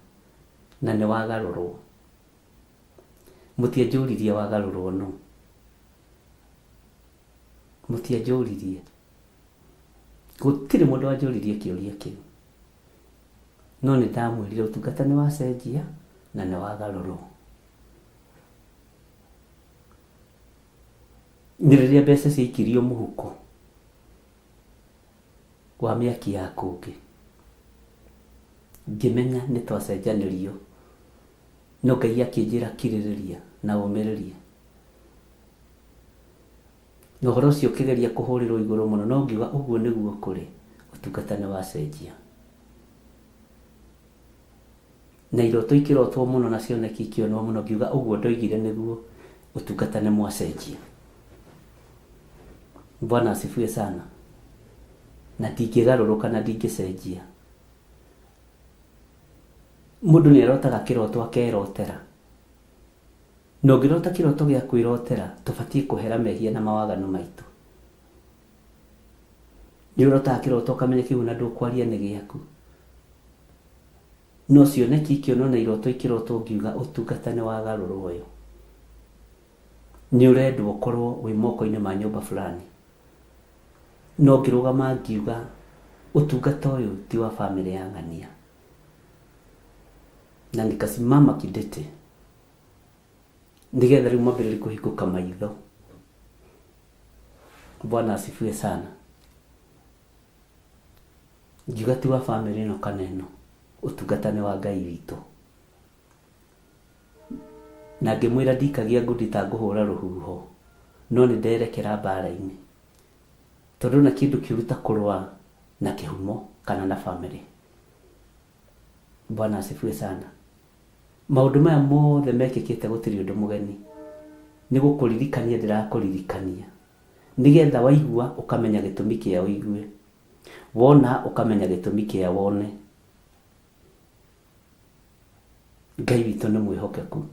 Speaker 3: na ni wagarurwo. Mutianjuririe wagarurwo no, mutianjuririe, gutire mundu wanjuririe kiuria kiu, no ni ndamwirire utungata ni wacenjia na ni wagarurwo. Ni riria mbeca ciaikirio muhuko wa miaki ya kungi, ngimenya ni twacenjanirio, no Ngai akinjira kiririria na umiririe. Na uhoro ucio ukigeria kuhurirwo iguru muno, no ngiuga uguo niguo kuri, utungata ni wacenjia. Na iroto ikirotwo muno na cioneki ikionwo muno, ngiuga uguo ndoigire niguo, utungata ni mwacenjia. Bwana asifiwe sana. Na ndingigaruruka na ndingicenjia. Mundu ni arotaga kiroto akerotera, no ngirota kiroto gia kwirotera tubatie kuhera mehia na mawaganu maitu. Ni urota kiroto kamenya kiu na ndukwaria ni giaku, no cioneki ikionwo na iroto ikiroto ngiuga utungata ni wagarurwo uyu. Ni urendwo ukorwo wi moko-ini ma nyumba fulani, no ngirugama ngiuga utungata uyu ti wa family ya ng'ania, na nikasimama kidete ndigetha riu mambiriri kuhikuka maitho. Bwana asifiwe sana. Ngiuga ti wa family no kaneno, utungata ni wa Ngai witu. Na ngimwira ndikagia ngundi ta nguhura ruhuho, no ni nderekera mbara-ini, tondu na kindu kiuruta kurwa na kihumo kana na family. Bwana asifiwe sana. Maundu maya mothe mekikite gutiri undu mugeni, ni gukuririkania ndirakuririkania, nigetha waigua ukamenya gitumi kia uigue, wona ukamenya gitumi kia wone. Ngai witu ni mwihokeku,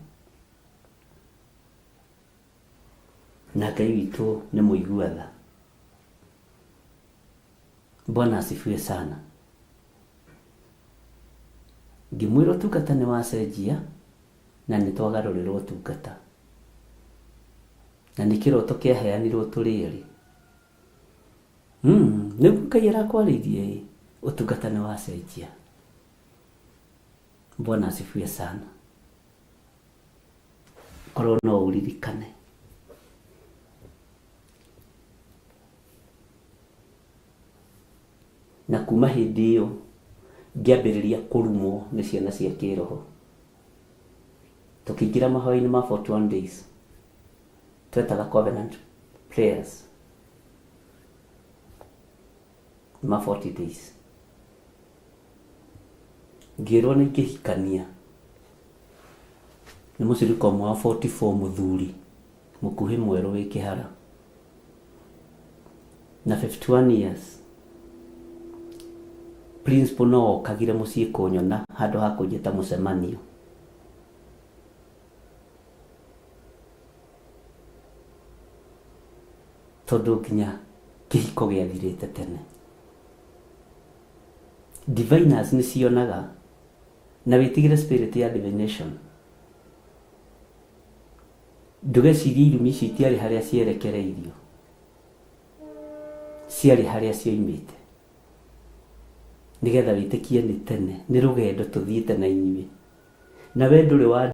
Speaker 3: na Ngai witu ni muiguatha. Bwana asifiwe sana. Ngimwira utungata ni wacenjia na ni twagarurirwo utungata, na ni kiroto kiaheanirwo turiri. Niguo Ngai arakwaririe, utungata ni wacenjia. Bwana asifiwe sana. Korwo no uririkane, na kuma hindi iyo ngiambiriria kurumwo ni ciana cia kiroho, tukiingira mahoya-ini ma 41 days twetaga covenant prayers ma 40 days. Ngirwo na ingihikania ni muciriko mwa 44 muthuri mukuhi mweru wi kihara na 51 years. Principal no kagire mucii kunyona handu ha kunjita mucemanio. Tondu nginya kihiko giathirite tene. Diviners ni cionaga na witigire spirit ya divination. Ndugecirie irumi ici itiarĩ harĩa cierekereirio, ciarĩ harĩa cioimĩte, nigetha wĩtĩkie nĩ tene, nĩ rũgendo tũthiĩte na inyuĩ, na we ndũrĩ wa